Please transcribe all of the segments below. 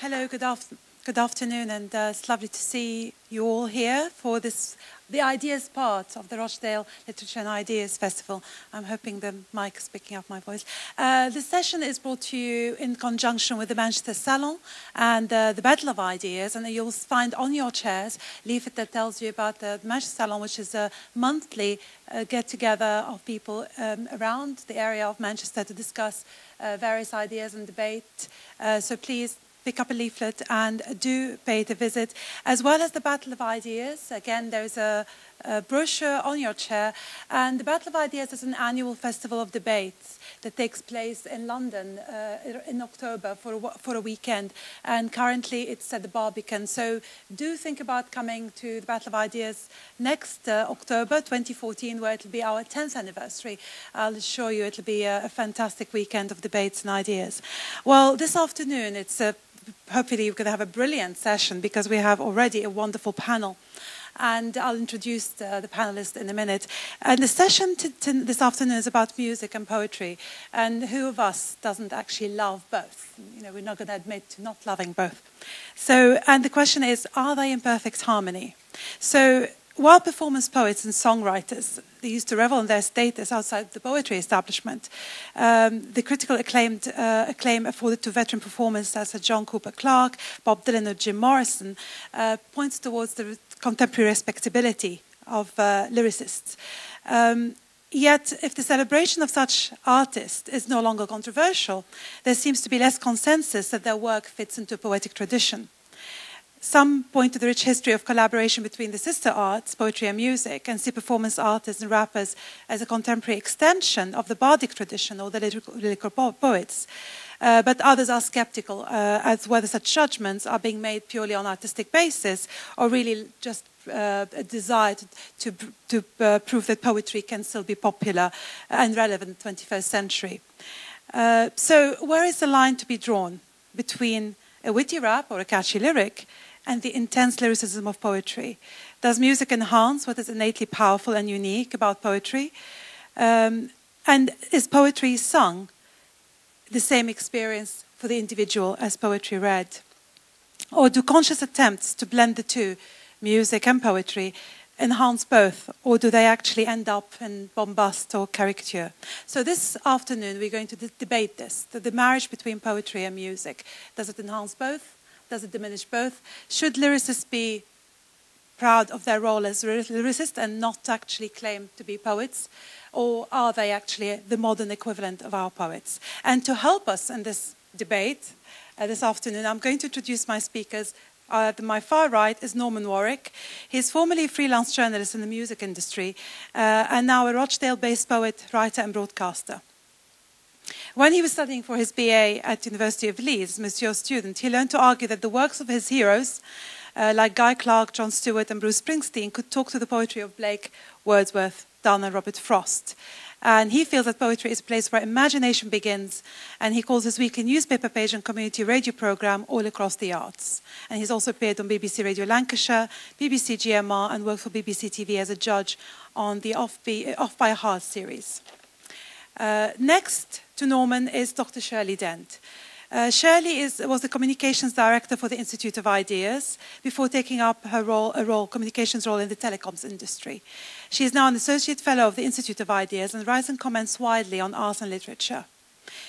Hello, good afternoon, and it's lovely to see you all here for the Ideas part of the Rochdale Literature and Ideas Festival. I'm hoping the mic is picking up my voice. This session is brought to you in conjunction with the Manchester Salon and the Battle of Ideas, and you'll find on your chairs a leaflet that tells you about the Manchester Salon, which is a monthly get-together of people around the area of Manchester to discuss various ideas and debate. So please pick up a leaflet and do pay it a visit, as well as the Battle of Ideas. Again, there's a brochure on your chair, and the Battle of Ideas is an annual festival of debates that takes place in London in October for a weekend, and currently it's at the Barbican. So do think about coming to the Battle of Ideas next October 2014, where it'll be our 10th anniversary. I'll assure you it'll be a fantastic weekend of debates and ideas. Well, this afternoon it's hopefully you're going to have a brilliant session, because we have already a wonderful panel. And I'll introduce the panelists in a minute. And the session this afternoon is about music and poetry. And who of us doesn't actually love both? You know, we're not going to admit to not loving both. So, and the question is, are they in perfect harmony? So, while performance poets and songwriters, they used to revel in their status outside the poetry establishment, the critical acclaim afforded to veteran performers such as John Cooper Clarke, Bob Dylan or Jim Morrison points towards the contemporary respectability of lyricists. Yet, if the celebration of such artists is no longer controversial, there seems to be less consensus that their work fits into a poetic tradition. Some point to the rich history of collaboration between the sister arts, poetry and music, and see performance artists and rappers as a contemporary extension of the Bardic tradition or the lyrical poets. But others are skeptical as whether such judgments are being made purely on artistic basis, or really just a desire to prove that poetry can still be popular and relevant in the 21st century. So where is the line to be drawn between a witty rap or a catchy lyric and the intense lyricism of poetry? Does music enhance what is innately powerful and unique about poetry? And is poetry sung the same experience for the individual as poetry read? Or do conscious attempts to blend the two, music and poetry, enhance both, or do they actually end up in bombast or caricature? So this afternoon we're going to debate this, the marriage between poetry and music. Does it enhance both? Does it diminish both? Should lyricists be proud of their role as lyricists and not actually claim to be poets? Or are they actually the modern equivalent of our poets? And to help us in this debate this afternoon, I'm going to introduce my speakers. To my far right is Norman Warwick. He's formerly a freelance journalist in the music industry and now a Rochdale-based poet, writer and broadcaster. When he was studying for his BA at the University of Leeds, Monsieur student, he learned to argue that the works of his heroes, like Guy Clarke, Jon Stewart and Bruce Springsteen, could talk to the poetry of Blake, Wordsworth, Donne and Robert Frost. And he feels that poetry is a place where imagination begins, and he calls his weekly newspaper page and community radio programme All Across the Arts. And he's also appeared on BBC Radio Lancashire, BBC GMR, and worked for BBC TV as a judge on the Off by Heart series. Next to Norman is Dr. Shirley Dent. Shirley was the communications director for the Institute of Ideas before taking up her communications role in the telecoms industry. She is now an associate fellow of the Institute of Ideas and writes and comments widely on arts and literature,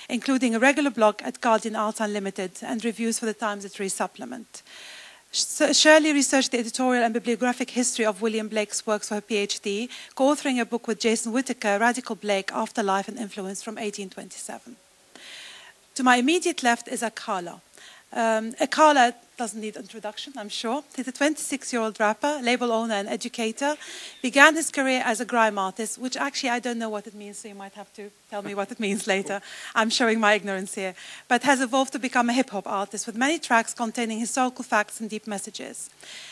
including a regular blog at Guardian Arts Unlimited and reviews for the Times Literary Supplement. Shirley researched the editorial and bibliographic history of William Blake's works for her PhD, co-authoring a book with Jason Whittaker, Radical Blake, Afterlife and Influence from 1827. To my immediate left is Akala. Akala doesn't need introduction, I'm sure. He's a 26-year-old rapper, label owner and educator. Began his career as a grime artist, which actually I don't know what it means, so you might have to tell me what it means later. I'm showing my ignorance here. But has evolved to become a hip-hop artist with many tracks containing historical facts and deep messages.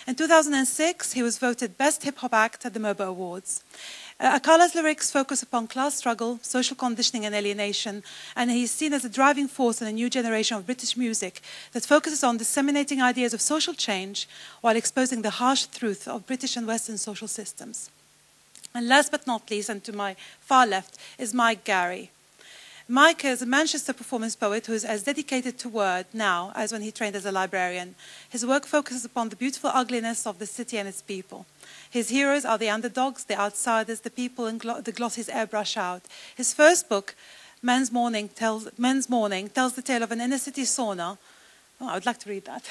In 2006, he was voted Best Hip-Hop Act at the MOBO Awards. Akala's lyrics focus upon class struggle, social conditioning and alienation, and he is seen as a driving force in a new generation of British music that focuses on disseminating ideas of social change while exposing the harsh truth of British and Western social systems. And last but not least, and to my far left, is Mike Gary. Mike is a Manchester performance poet who is as dedicated to word now as when he trained as a librarian. His work focuses upon the beautiful ugliness of the city and its people. His heroes are the underdogs, the outsiders, the people and the glosses airbrush out. His first book, Men's Morning, tells the tale of an inner city sauna. Oh, I would like to read that.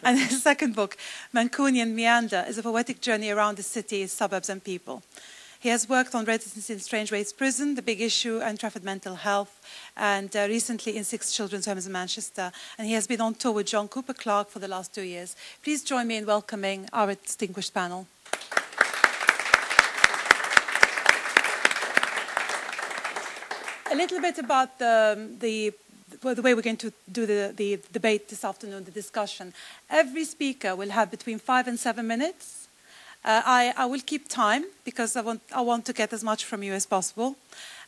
And his second book, Mancunian Meander, is a poetic journey around the city, its suburbs and people. He has worked on Residence in Strange Ways Prison, The Big Issue, and Trafford Mental Health, and recently in 6 children's homes in Manchester. And he has been on tour with John Cooper Clarke for the last 2 years. Please join me in welcoming our distinguished panel. A little bit about the way we're going to do the debate this afternoon, the discussion. Every speaker will have between 5 and 7 minutes. I will keep time because I want to get as much from you as possible.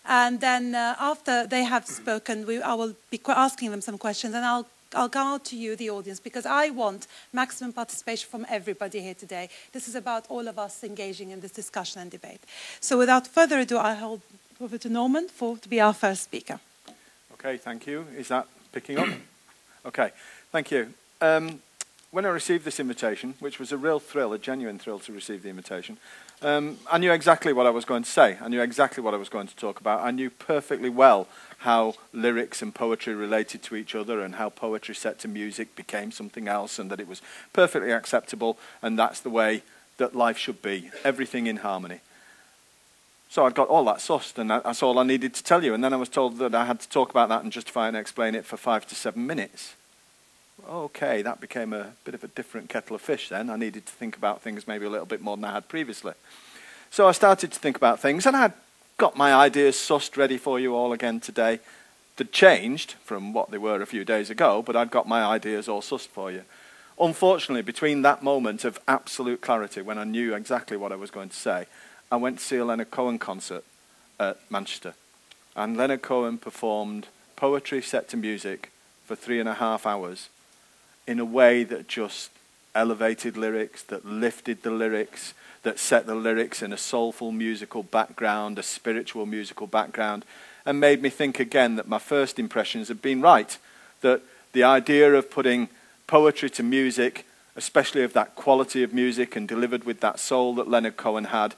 And then after they have spoken, I will be asking them some questions, and I'll go out to you, the audience, because I want maximum participation from everybody here today. This is about all of us engaging in this discussion and debate. So without further ado, I hold over to Norman to be our first speaker. Okay, thank you. Is that picking up? Okay, thank you. When I received this invitation, which was a real thrill, a genuine thrill to receive the invitation, I knew exactly what I was going to say. I knew exactly what I was going to talk about. I knew perfectly well how lyrics and poetry related to each other and how poetry set to music became something else and that it was perfectly acceptable and that's the way that life should be, everything in harmony. So I'd got all that sussed and that's all I needed to tell you. And then I was told that I had to talk about that and justify and explain it for 5 to 7 minutes. Okay, that became a bit of a different kettle of fish then. I needed to think about things maybe a little bit more than I had previously. So I started to think about things and I had got my ideas sussed ready for you all again today. They'd changed from what they were a few days ago, but I'd got my ideas all sussed for you. Unfortunately, between that moment of absolute clarity when I knew exactly what I was going to say, I went to see a Leonard Cohen concert at Manchester. And Leonard Cohen performed poetry set to music for 3.5 hours. In a way that just elevated lyrics, that lifted the lyrics, that set the lyrics in a soulful musical background, a spiritual musical background, and made me think again that my first impressions had been right, that the idea of putting poetry to music, especially of that quality of music and delivered with that soul that Leonard Cohen had,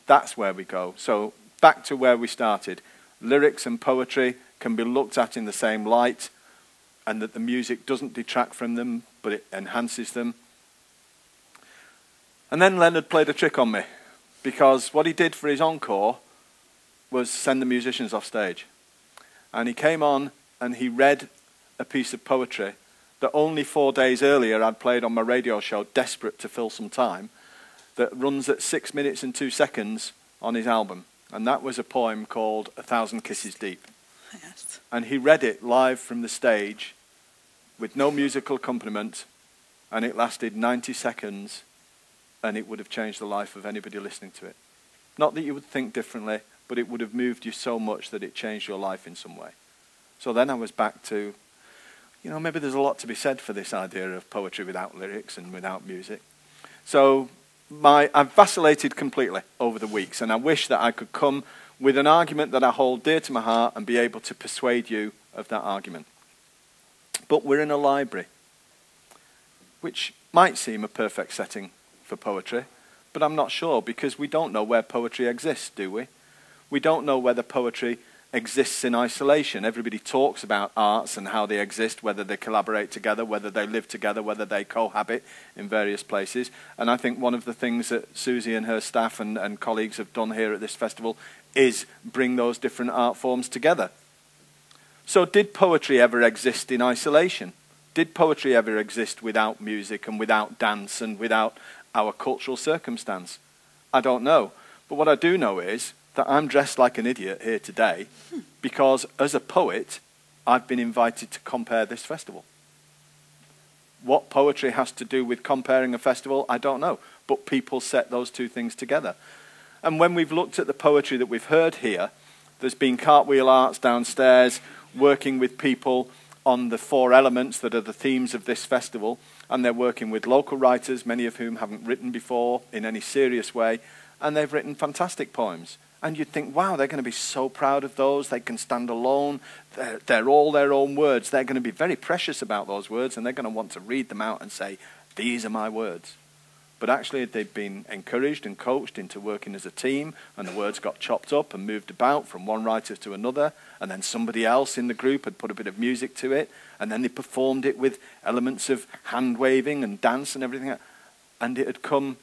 that's where we go. So back to where we started. Lyrics and poetry can be looked at in the same light, and that the music doesn't detract from them, but it enhances them. And then Leonard played a trick on me, because what he did for his encore was send the musicians off stage. And he came on and he read a piece of poetry that only 4 days earlier I'd played on my radio show, desperate to fill some time, that runs at 6 minutes and 2 seconds on his album. And that was a poem called 1,000 Kisses Deep. Yes. And he read it live from the stage with no musical accompaniment, and it lasted 90 seconds, and it would have changed the life of anybody listening to it. Not that you would think differently, but it would have moved you so much that it changed your life in some way. So then I was back to, maybe there's a lot to be said for this idea of poetry without lyrics and without music. So I've vacillated completely over the weeks, and I wish that I could come with an argument that I hold dear to my heart and be able to persuade you of that argument. But we're in a library, which might seem a perfect setting for poetry, but I'm not sure, because we don't know where poetry exists, do we? We don't know whether poetry exists in isolation. Everybody talks about arts and how they exist, whether they collaborate together, whether they live together, whether they cohabit in various places. And I think one of the things that Susie and her staff and colleagues have done here at this festival is bring those different art forms together. So did poetry ever exist in isolation? Did poetry ever exist without music and without dance and without our cultural circumstance? I don't know. But what I do know is that I'm dressed like an idiot here today because as a poet, I've been invited to compare this festival. What poetry has to do with comparing a festival, I don't know. But people set those two things together. And when we've looked at the poetry that we've heard here, there's been Cartwheel Arts downstairs working with people on the 4 elements that are the themes of this festival, and they're working with local writers, many of whom haven't written before in any serious way, and they've written fantastic poems. And you'd think, wow, they're going to be so proud of those. They can stand alone. They're all their own words. They're going to be very precious about those words, and they're going to want to read them out and say, these are my words. But actually, they've been encouraged and coached into working as a team, and the words got chopped up and moved about from one writer to another, and then somebody else in the group had put a bit of music to it, and then they performed it with elements of hand-waving and dance and everything. And it had come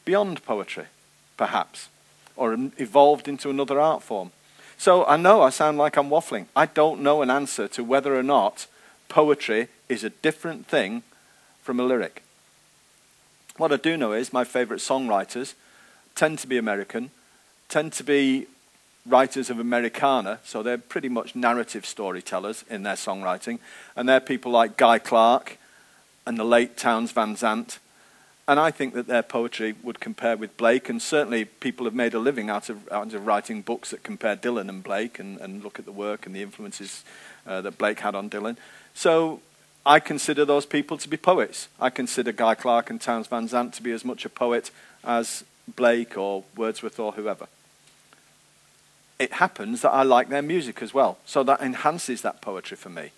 beyond poetry, perhaps, or evolved into another art form. So I know I sound like I'm waffling. I don't know an answer to whether or not poetry is a different thing from a lyric. What I do know is my favourite songwriters tend to be American, tend to be writers of Americana, so they're pretty much narrative storytellers in their songwriting, and they're people like Guy Clarke and the late Townes Van Zandt. And I think that their poetry would compare with Blake, and certainly people have made a living out of writing books that compare Dylan and Blake and look at the work and the influences that Blake had on Dylan. So I consider those people to be poets. I consider Guy Clarke and Townes Van Zandt to be as much a poet as Blake or Wordsworth or whoever. It happens that I like their music as well, so that enhances that poetry for me.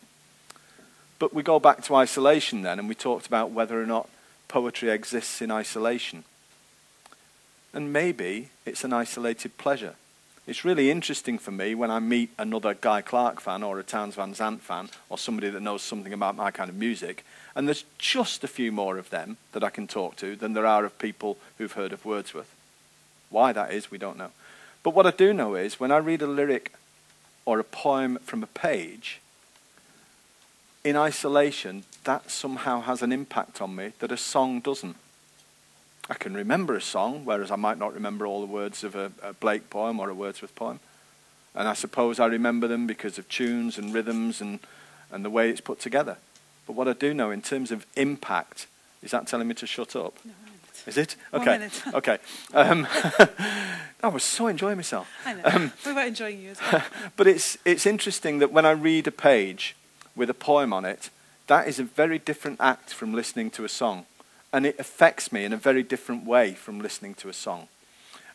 But we go back to isolation then, and we talked about whether or not poetry exists in isolation. And maybe it's an isolated pleasure. It's really interesting for me when I meet another Guy Clarke fan or a Townes Van Zandt fan or somebody that knows something about my kind of music, and there's just a few more of them that I can talk to than there are of people who've heard of Wordsworth. Why that is, we don't know. But what I do know is when I read a lyric or a poem from a page, in isolation, that somehow has an impact on me that a song doesn't. I can remember a song, whereas I might not remember all the words of a Blake poem or a Wordsworth poem. And I suppose I remember them because of tunes and rhythms and the way it's put together. But what I do know in terms of impact, is that telling me to shut up? No, is it? Okay. 1 minute. Okay. I was so enjoying myself. I know. We were enjoying you as well. But it's interesting that when I read a page with a poem on it, that is a very different act from listening to a song. And it affects me in a very different way from listening to a song.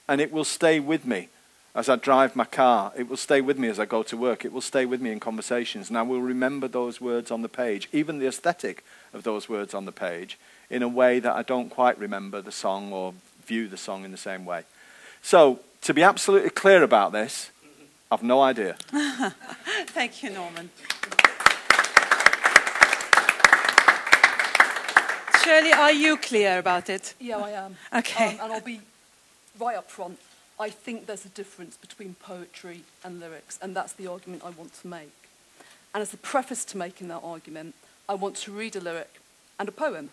And it will stay with me as I drive my car. It will stay with me as I go to work. It will stay with me in conversations. And I will remember those words on the page, even the aesthetic of those words on the page, in a way that I don't quite remember the song or view the song in the same way. So, to be absolutely clear about this, I've no idea. Thank you, Norman. Shirley, are you clear about it? Yeah, I am. Okay. And I'll be right up front. I think there's a difference between poetry and lyrics, and that's the argument I want to make. And as a preface to making that argument, I want to read a lyric and a poem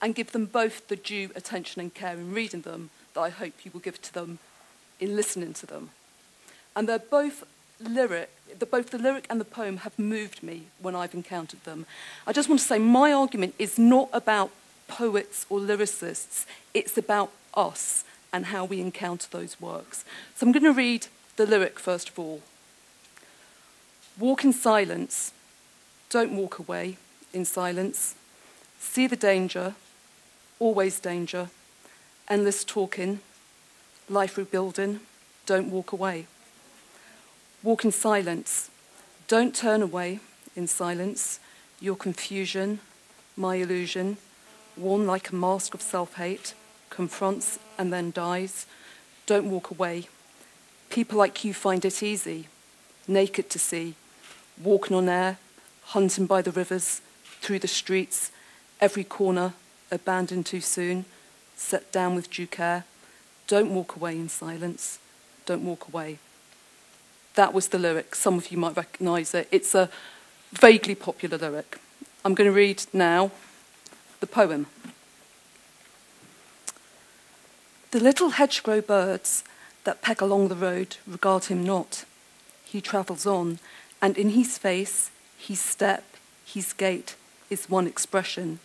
and give them both the due attention and care in reading them that I hope you will give to them in listening to them. And they're both lyric, both the lyric and the poem have moved me when I've encountered them. I just want to say my argument is not about poets or lyricists, it's about us and how we encounter those works. So I'm going to read the lyric first of all. Walk in silence, don't walk away in silence. See the danger, always danger. Endless talking, life rebuilding, don't walk away. Walk in silence, don't turn away in silence. Your confusion, my illusion, worn like a mask of self-hate, confronts and then dies. Don't walk away. People like you find it easy, naked to see, walking on air, hunting by the rivers, through the streets, every corner abandoned too soon, set down with due care. Don't walk away in silence. Don't walk away. That was the lyric. Some of you might recognise it. It's a vaguely popular lyric. I'm going to read now the poem. The little hedgerow birds that peck along the road regard him not. He travels on, and in his face, his step, his gait is one expression.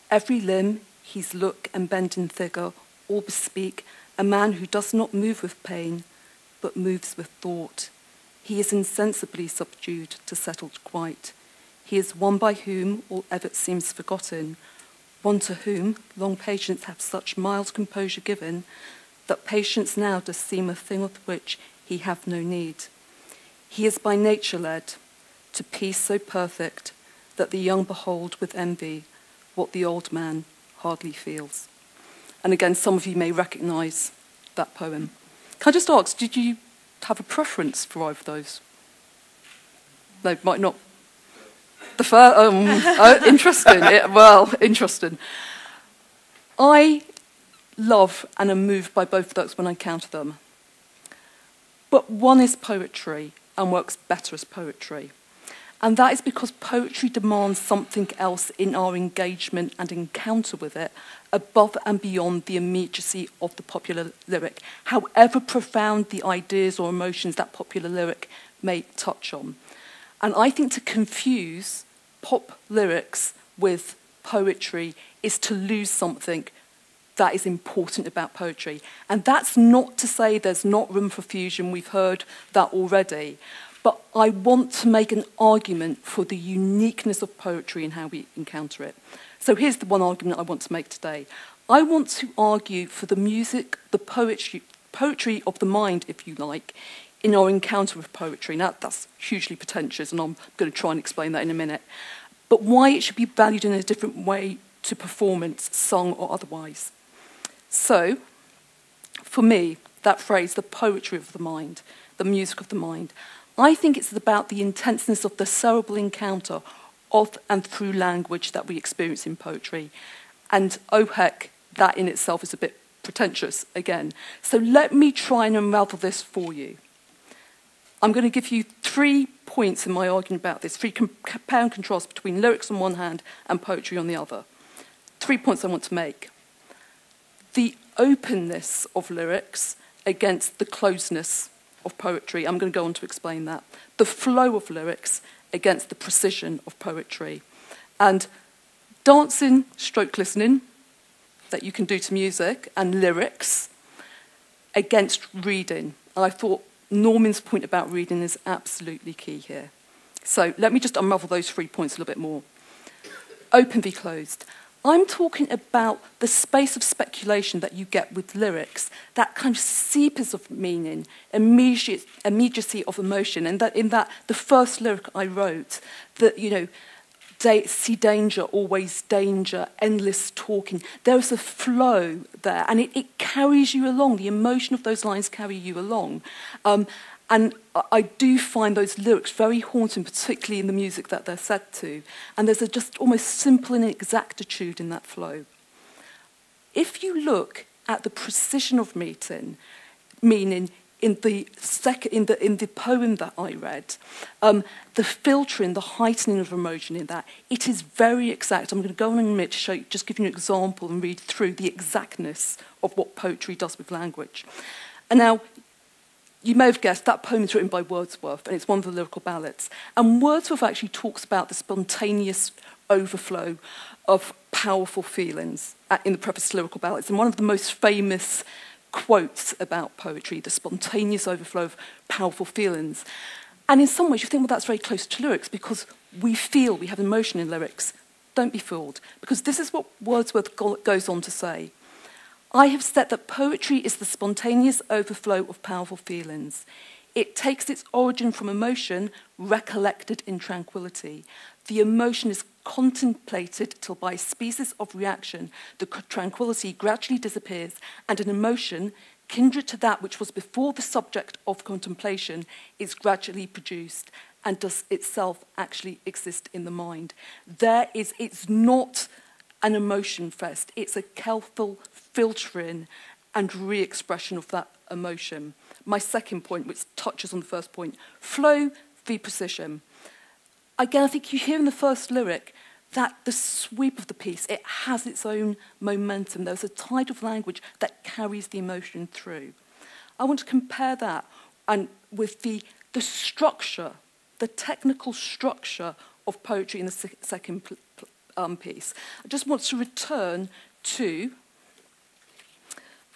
Every limb, his look and bending figure all bespeak a man who does not move with pain, but moves with thought. He is insensibly subdued to settled quiet. He is one by whom all effort seems forgotten, one to whom long patience hath such mild composure given, that that patience now does seem a thing with which he have no need. He is by nature led to peace so perfect that the young behold with envy what the old man hardly feels. And again, some of you may recognise that poem. Can I just ask, did you have a preference for either of those? No, might not. The first, interesting. Interesting. I love and am moved by both of those when I encounter them. But one is poetry and works better as poetry. And that is because poetry demands something else in our engagement and encounter with it, above and beyond the immediacy of the popular lyric, however profound the ideas or emotions that popular lyric may touch on. And I think to confuse pop lyrics with poetry is to lose something that is important about poetry. And that's not to say there's not room for fusion, we've heard that already. But I want to make an argument for the uniqueness of poetry and how we encounter it. So here's the one argument I want to make today. I want to argue for the music, the poetry of the mind, if you like, in our encounter with poetry. Now, that's hugely pretentious, and I'm going to try and explain that in a minute. But why it should be valued in a different way to performance, song or otherwise. So, for me, that phrase, the poetry of the mind, the music of the mind, I think it's about the intenseness of the cerebral encounter of and through language that we experience in poetry. And oh heck, that in itself is a bit pretentious again. So let me try and unravel this for you. I'm going to give you 3 points in my argument about this, 3 compare and contrast between lyrics on one hand and poetry on the other. 3 points I want to make. The openness of lyrics against the closeness of poetry. I'm going to go on to explain that. The flow of lyrics against the precision of poetry. And dancing, stroke listening, that you can do to music, and lyrics against reading. And I thought Norman's point about reading is absolutely key here. So let me just unravel those 3 points a little bit more. Open v closed. I'm talking about the space of speculation that you get with lyrics, that kind of seepage of meaning, immediacy of emotion, and that in that the first lyric I wrote, that, you know, see danger, always danger, endless talking. There's a flow there, and it carries you along. The emotion of those lines carry you along. And I do find those lyrics very haunting, particularly in the music that they're set to. And there's a just almost simple inexactitude in that flow. If you look at the precision of meaning in the poem that I read, the filtering, the heightening of emotion in that, it is very exact. I'm going to go on in a minute to show you, just give you an example and read through the exactness of what poetry does with language. And now, you may have guessed that poem is written by Wordsworth, and it's one of the lyrical ballads. And Wordsworth actually talks about the spontaneous overflow of powerful feelings in the preface to lyrical ballads. And one of the most famous quotes about poetry, the spontaneous overflow of powerful feelings. And in some ways, you think, well, that's very close to lyrics because we feel, we have emotion in lyrics. Don't be fooled, because this is what Wordsworth goes on to say. I have said that poetry is the spontaneous overflow of powerful feelings. It takes its origin from emotion recollected in tranquility. The emotion is contemplated till by a species of reaction, the tranquility gradually disappears, and an emotion, kindred to that which was before the subject of contemplation, is gradually produced and does itself actually exist in the mind. It's not an emotion fest, it's a careful filtering and re-expression of that emotion. My second point, which touches on the first point, flow v precision. Again, I think you hear in the first lyric that the sweep of the piece, it has its own momentum. There's a tide of language that carries the emotion through. I want to compare that with the structure, the technical structure of poetry in the second piece. I just want to return to...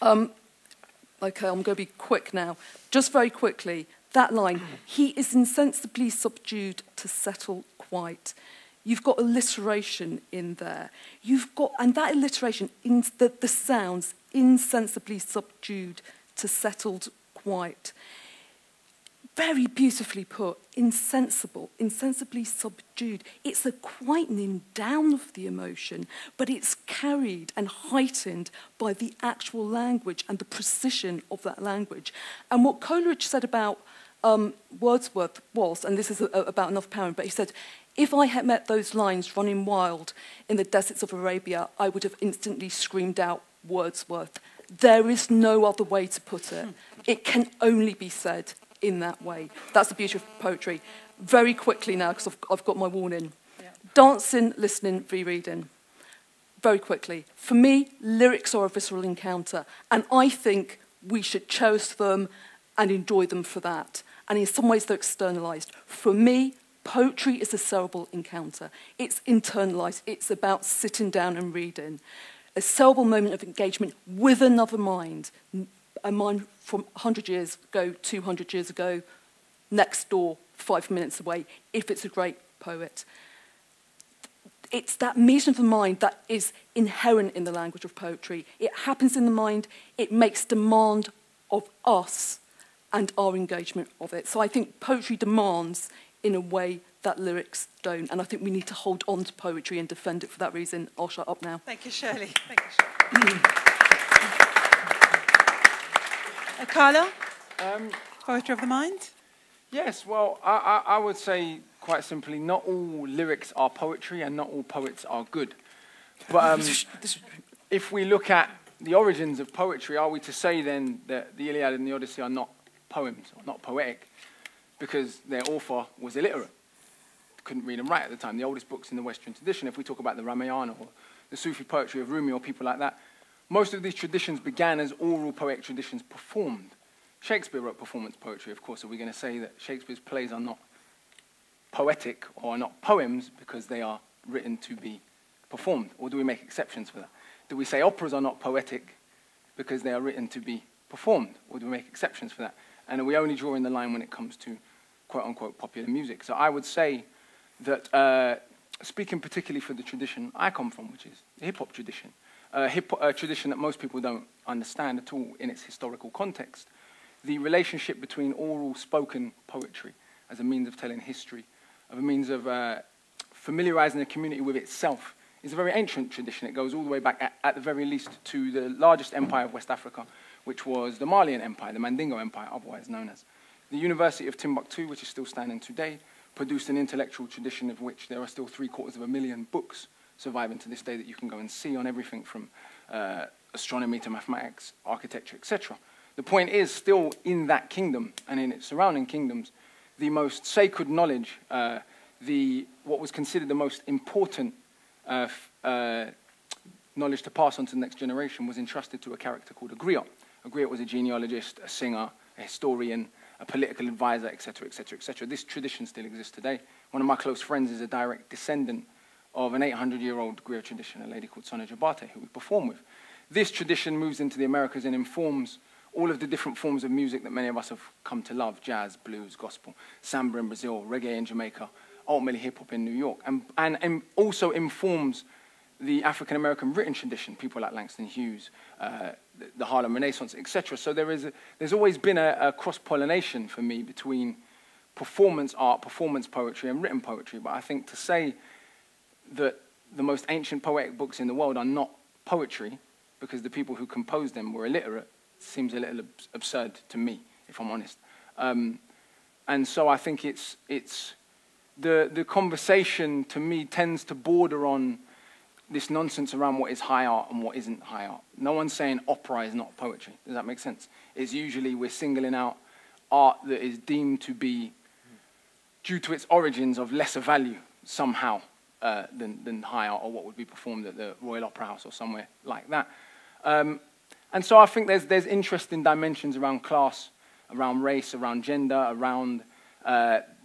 okay, I'm going to be quick now. Just very quickly, that line, he is insensibly subdued to settle quite. You've got alliteration in there. And that alliteration, in the sounds, insensibly subdued to settled quiet. Very beautifully put, insensible, insensibly subdued. It's a quietening down of the emotion, but it's carried and heightened by the actual language and the precision of that language. And what Coleridge said about Wordsworth was, and this is about enough poem, but he said, if I had met those lines running wild in the deserts of Arabia, I would have instantly screamed out Wordsworth. There is no other way to put it. It can only be said in that way. That's the beauty of poetry. Very quickly now, because I've got my warning. Yeah. Dancing, listening, rereading. Very quickly. For me, lyrics are a visceral encounter, and I think we should cherish them and enjoy them for that. And in some ways, they're externalized. For me, poetry is a cerebral encounter. It's internalized. It's about sitting down and reading. A cerebral moment of engagement with another mind. A mind from 100 years ago, 200 years ago, next door, 5 minutes away, if it's a great poet. It's that meeting of the mind that is inherent in the language of poetry. It happens in the mind, it makes demand of us and our engagement of it. So I think poetry demands in a way that lyrics don't, and I think we need to hold on to poetry and defend it for that reason. I'll shut up now. Thank you, Shirley. Thank you, Shirley. Akala, poetry of the mind? Yes, well, I would say quite simply, not all lyrics are poetry and not all poets are good. But if we look at the origins of poetry, are we to say then that the Iliad and the Odyssey are not poems, or not poetic, because their author was illiterate? Couldn't read and write at the time. The oldest books in the Western tradition, if we talk about the Ramayana or the Sufi poetry of Rumi or people like that, most of these traditions began as oral poetic traditions performed. Shakespeare wrote performance poetry, of course. Are we going to say that Shakespeare's plays are not poetic or are not poems because they are written to be performed? Or do we make exceptions for that? Do we say operas are not poetic because they are written to be performed? Or do we make exceptions for that? And are we only drawing the line when it comes to quote-unquote popular music? So I would say that, speaking particularly for the tradition I come from, which is the hip-hop tradition, a tradition that most people don't understand at all in its historical context, the relationship between oral spoken poetry as a means of telling history, of a means of familiarizing the community with itself, is a very ancient tradition. It goes all the way back, at the very least, to the largest empire of West Africa, which was the Malian Empire, the Mandingo Empire, otherwise known as. The University of Timbuktu, which is still standing today, produced an intellectual tradition of which there are still 750,000 books surviving to this day that you can go and see on everything from astronomy to mathematics, architecture, etc. The point is, still in that kingdom and in its surrounding kingdoms, the most sacred knowledge, what was considered the most important knowledge to pass on to the next generation, was entrusted to a character called a griot. A griot was a genealogist, a singer, a historian, a political advisor, etc., etc., etc. This tradition still exists today. One of my close friends is a direct descendant of an 800-year-old griot tradition, a lady called Sona Jabate, who we perform with. This tradition moves into the Americas and informs all of the different forms of music that many of us have come to love: jazz, blues, gospel, samba in Brazil, reggae in Jamaica, ultimately hip-hop in New York, and also informs the African-American written tradition, people like Langston Hughes, the Harlem Renaissance, etc. So there's always been a cross-pollination for me between performance art, performance poetry, and written poetry. But I think to say that the most ancient poetic books in the world are not poetry because the people who composed them were illiterate seems a little absurd to me, if I'm honest. And so I think the conversation to me tends to border on this nonsense around what is high art and what isn't high art. No one's saying opera is not poetry. Does that make sense? It's usually we're singling out art that is deemed to be, due to its origins, of lesser value somehow than high art or what would be performed at the Royal Opera House or somewhere like that. And so I think there's interesting dimensions around class, around race, around gender, around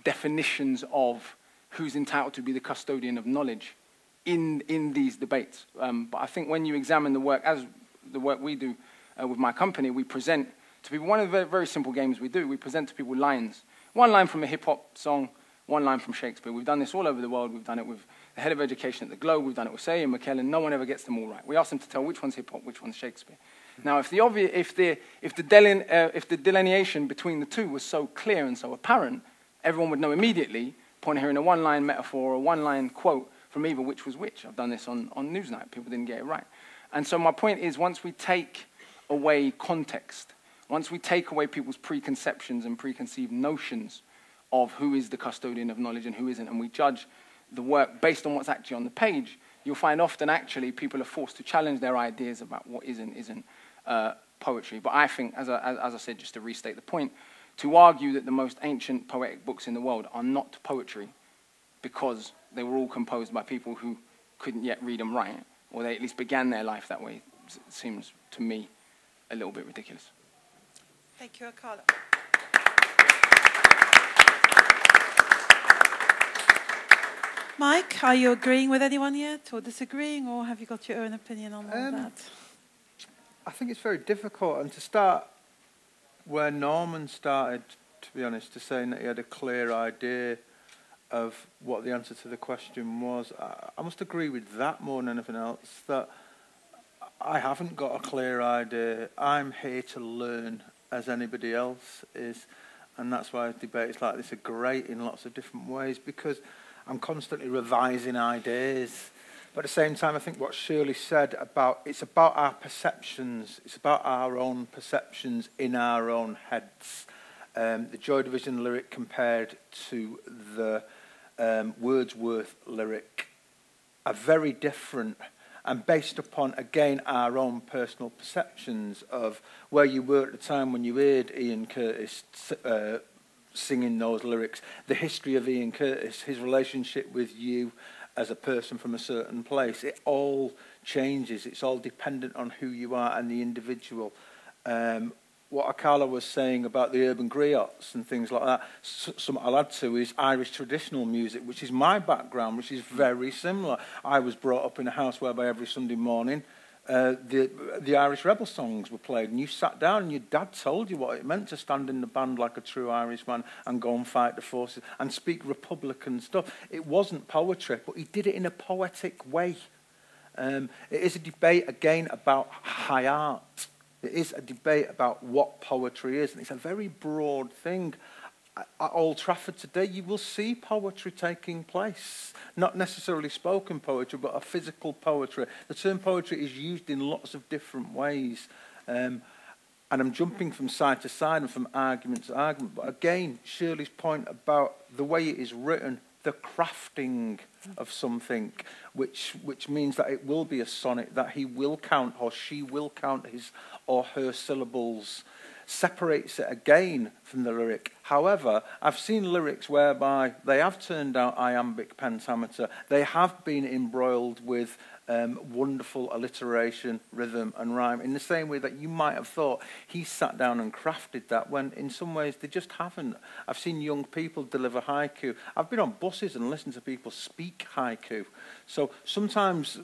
definitions of who's entitled to be the custodian of knowledge in these debates. But I think when you examine the work, as the work we do with my company, we present to people, one of the very simple games we do, we present to people lines. One line from a hip-hop song, one line from Shakespeare. We've done this all over the world. We've done it with the head of education at the Globe. We've done it with Say and McKellen. No one ever gets them all right. We ask them to tell which one's hip-hop, which one's Shakespeare. Now, if the delineation between the two was so clear and so apparent, everyone would know immediately, upon hearing a one-line metaphor or a one-line quote from either which was which. I've done this on Newsnight. People didn't get it right. And so my point is, once we take away context, once we take away people's preconceptions and preconceived notions of who is the custodian of knowledge and who isn't, and we judge the work based on what's actually on the page, you'll find often actually people are forced to challenge their ideas about what is and isn't poetry. But I think, as I said, just to restate the point, to argue that the most ancient poetic books in the world are not poetry because they were all composed by people who couldn't yet read and write, or they at least began their life that way, seems to me a little bit ridiculous. Thank you, Akala. Mike, are you agreeing with anyone yet, or disagreeing, or have you got your own opinion on all that? I think it's very difficult, and to start where Norman started, to be honest, to saying that he had a clear idea of what the answer to the question was, I must agree with that more than anything else, that I haven't got a clear idea. I'm here to learn as anybody else is, and that's why debates like this are great in lots of different ways, because I'm constantly revising ideas. But at the same time, I think what Shirley said about, it's about our perceptions, it's about our own perceptions in our own heads. The Joy Division lyric compared to the Wordsworth lyric are very different, and based upon, again, our own personal perceptions of where you were at the time when you heard Ian Curtis singing those lyrics, the history of Ian Curtis, his relationship with you as a person from a certain place. It all changes. It's all dependent on who you are and the individual. What Akala was saying about the urban griots and things like that, something I'll add to is Irish traditional music, which is my background, which is very similar. I was brought up in a house whereby every Sunday morning the Irish Rebel songs were played, and you sat down and your dad told you what it meant to stand in the band like a true Irishman and go and fight the forces and speak Republican stuff. It wasn't poetry, but he did it in a poetic way. It is a debate, again, about high art. It is a debate about what poetry is, and it's a very broad thing. At Old Trafford today, you will see poetry taking place. Not necessarily spoken poetry, but a physical poetry. The term poetry is used in lots of different ways. And I'm jumping from side to side and from argument to argument. But again, Shirley's point about the way it is written, the crafting of something, which means that it will be a sonnet, that he will count or she will count his or her syllables, separates it again from the lyric. However, I've seen lyrics whereby they have turned out iambic pentameter. They have been embroiled with wonderful alliteration, rhythm and rhyme, in the same way that you might have thought he sat down and crafted that, when in some ways they just haven't. I've seen young people deliver haiku. I've been on buses and listened to people speak haiku. So sometimes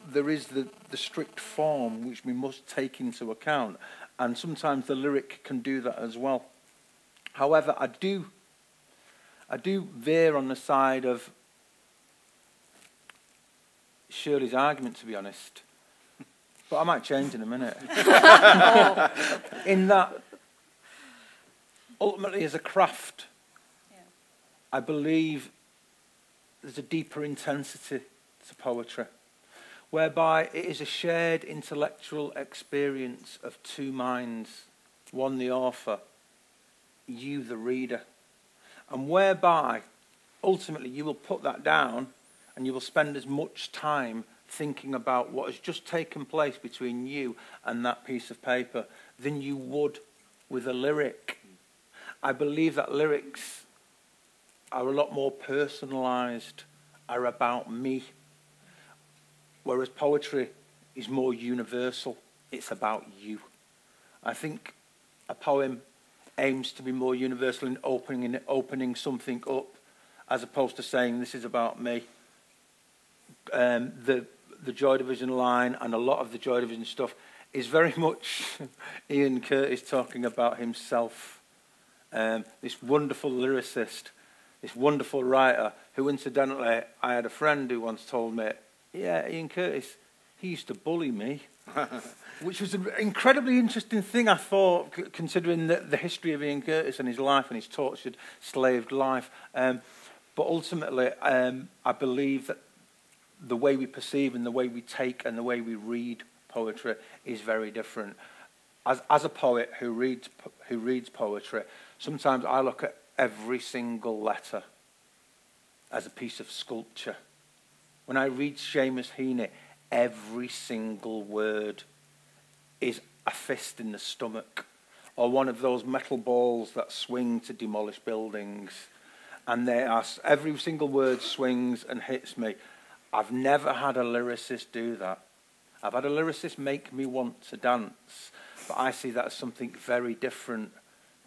there is the strict form which we must take into account, and sometimes the lyric can do that as well. However, I do veer on the side of Shirley's argument, to be honest. But I might change in a minute. In that, ultimately, as a craft, I believe there's a deeper intensity to poetry, whereby it is a shared intellectual experience of two minds, one the author, you the reader, and whereby ultimately you will put that down and you will spend as much time thinking about what has just taken place between you and that piece of paper than you would with a lyric. I believe that lyrics are a lot more personalised, are about me, whereas poetry is more universal. It's about you. I think a poem aims to be more universal in opening something up, as opposed to saying this is about me. The Joy Division line and a lot of the Joy Division stuff is very much Ian Curtis talking about himself. This wonderful lyricist, this wonderful writer, who incidentally, I had a friend who once told me, yeah, Ian Curtis, he used to bully me, which was an incredibly interesting thing, I thought, considering the history of Ian Curtis and his life and his tortured, slaved life. But ultimately, I believe that the way we perceive and the way we take and the way we read poetry is very different. As a poet who reads poetry, sometimes I look at every single letter as a piece of sculpture. When I read Seamus Heaney, every single word is a fist in the stomach, or one of those metal balls that swing to demolish buildings. And every single word swings and hits me. I've never had a lyricist do that. I've had a lyricist make me want to dance, but I see that as something very different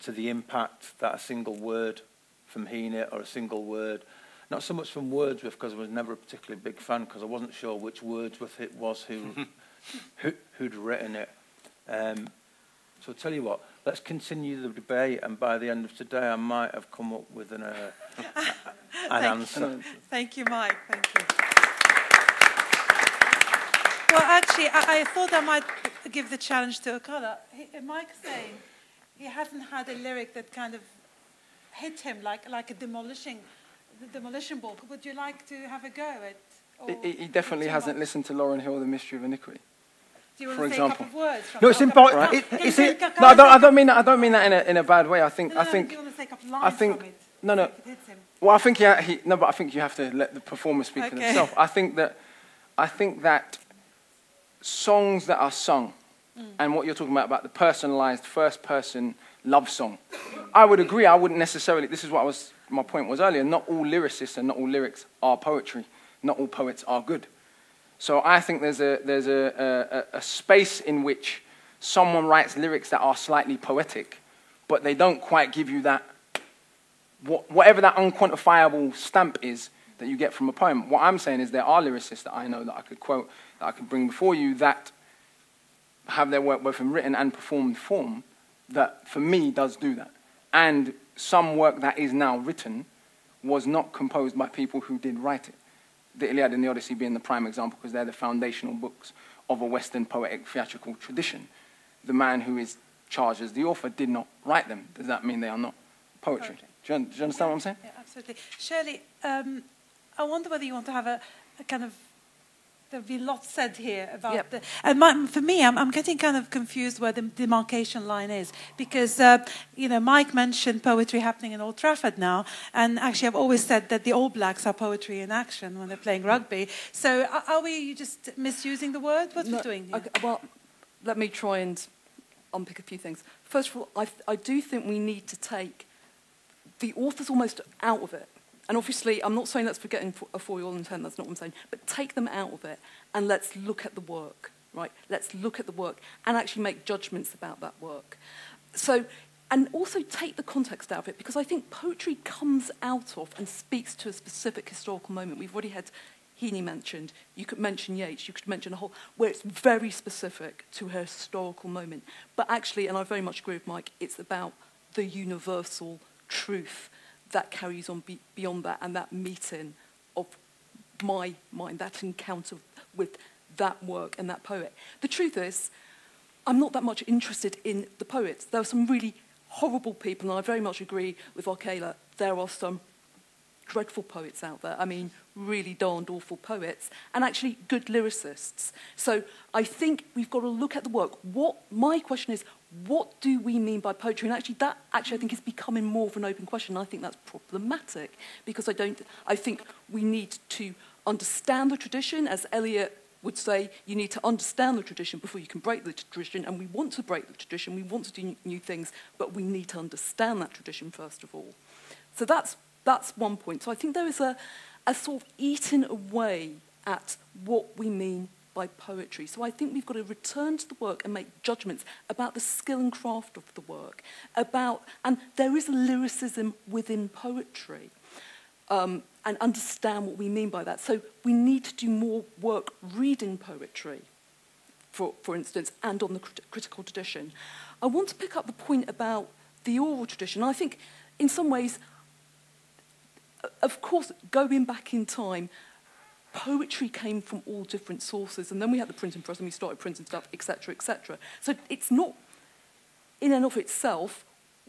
to the impact that a single word from Heaney or a single word, not so much from Wordsworth, because I was never a particularly big fan, because I wasn't sure which Wordsworth it was who'd written it. So I'll tell you what, let's continue the debate, and by the end of today I might have come up with an answer. Thank you, Mike. Thank you. Well, actually, I thought I might give the challenge to Akala. Mike's saying he hasn't had a lyric that kind of hit him like a demolition ball. Would you like to have a go at? He definitely hasn't listened to Lauryn Hill, The Mystery of Iniquity. Do you want to say a couple of words? No, it's important. Right? No, I don't mean that. I don't mean that in a bad way. I think. Do you want to say a couple of lines from it? No. It hits him. Well, I think but I think you have to let the performer speak for themselves. I think that songs that are sung, and what you're talking about the personalized first-person love song, I would agree. I wouldn't necessarily. This is my point was earlier. Not all lyricists and not all lyrics are poetry. Not all poets are good. So I think there's a space in which someone writes lyrics that are slightly poetic, but they don't quite give you that, whatever that unquantifiable stamp is that you get from a poem. What I'm saying is there are lyricists that I know that I could quote, that I could bring before you, that have their work both in written and performed form, that for me does do that. And some work that is now written was not composed by people who did write it. The Iliad and the Odyssey being the prime example, because they're the foundational books of a Western poetic theatrical tradition. The man who is charged as the author did not write them. Does that mean they are not poetry? Do you understand what I'm saying? Yeah, absolutely. Shirley, I wonder whether you want to have a kind of... There'll be lots said here about the... And for me, I'm getting kind of confused where the demarcation line is. Because, Mike mentioned poetry happening in Old Trafford now. And actually, I've always said that the All Blacks are poetry in action when they're playing rugby. So are we just misusing the word? What are we doing here? Okay, well, let me try and unpick a few things. First of all, I do think we need to take the authors almost out of it. And obviously, I'm not saying that's forgetting for your intent, that's not what I'm saying, but take them out of it and let's look at the work, right? Let's look at the work and actually make judgments about that work. So, and also take the context out of it, because I think poetry comes out of and speaks to a specific historical moment. We've already had Heaney mentioned, you could mention Yeats, you could mention a whole, where it's very specific to a historical moment. But actually, and I very much agree with Mike, it's about the universal truth that carries on beyond that, and that meeting of my mind, that encounter with that work and that poet. The truth is, I'm not that much interested in the poets. There are some really horrible people, and I very much agree with Akala. There are some dreadful poets out there. I mean, really darned awful poets, and actually good lyricists. So I think we've got to look at the work. My question is, what do we mean by poetry? And actually, that I think is becoming more of an open question. I think that's problematic, because I think we need to understand the tradition. As Eliot would say, you need to understand the tradition before you can break the tradition, and we want to break the tradition, we want to do new things, but we need to understand that tradition first of all. So that's one point. So I think there is a sort of eating away at what we mean by poetry. So I think we've got to return to the work and make judgments about the skill and craft of the work, and there is a lyricism within poetry, and understand what we mean by that. So we need to do more work reading poetry, for instance, and on the critical tradition. I want to pick up the point about the oral tradition. I think in some ways, of course, going back in time, poetry came from all different sources, and then we had the printing press and we started printing stuff, etc., etc. So it's not in and of itself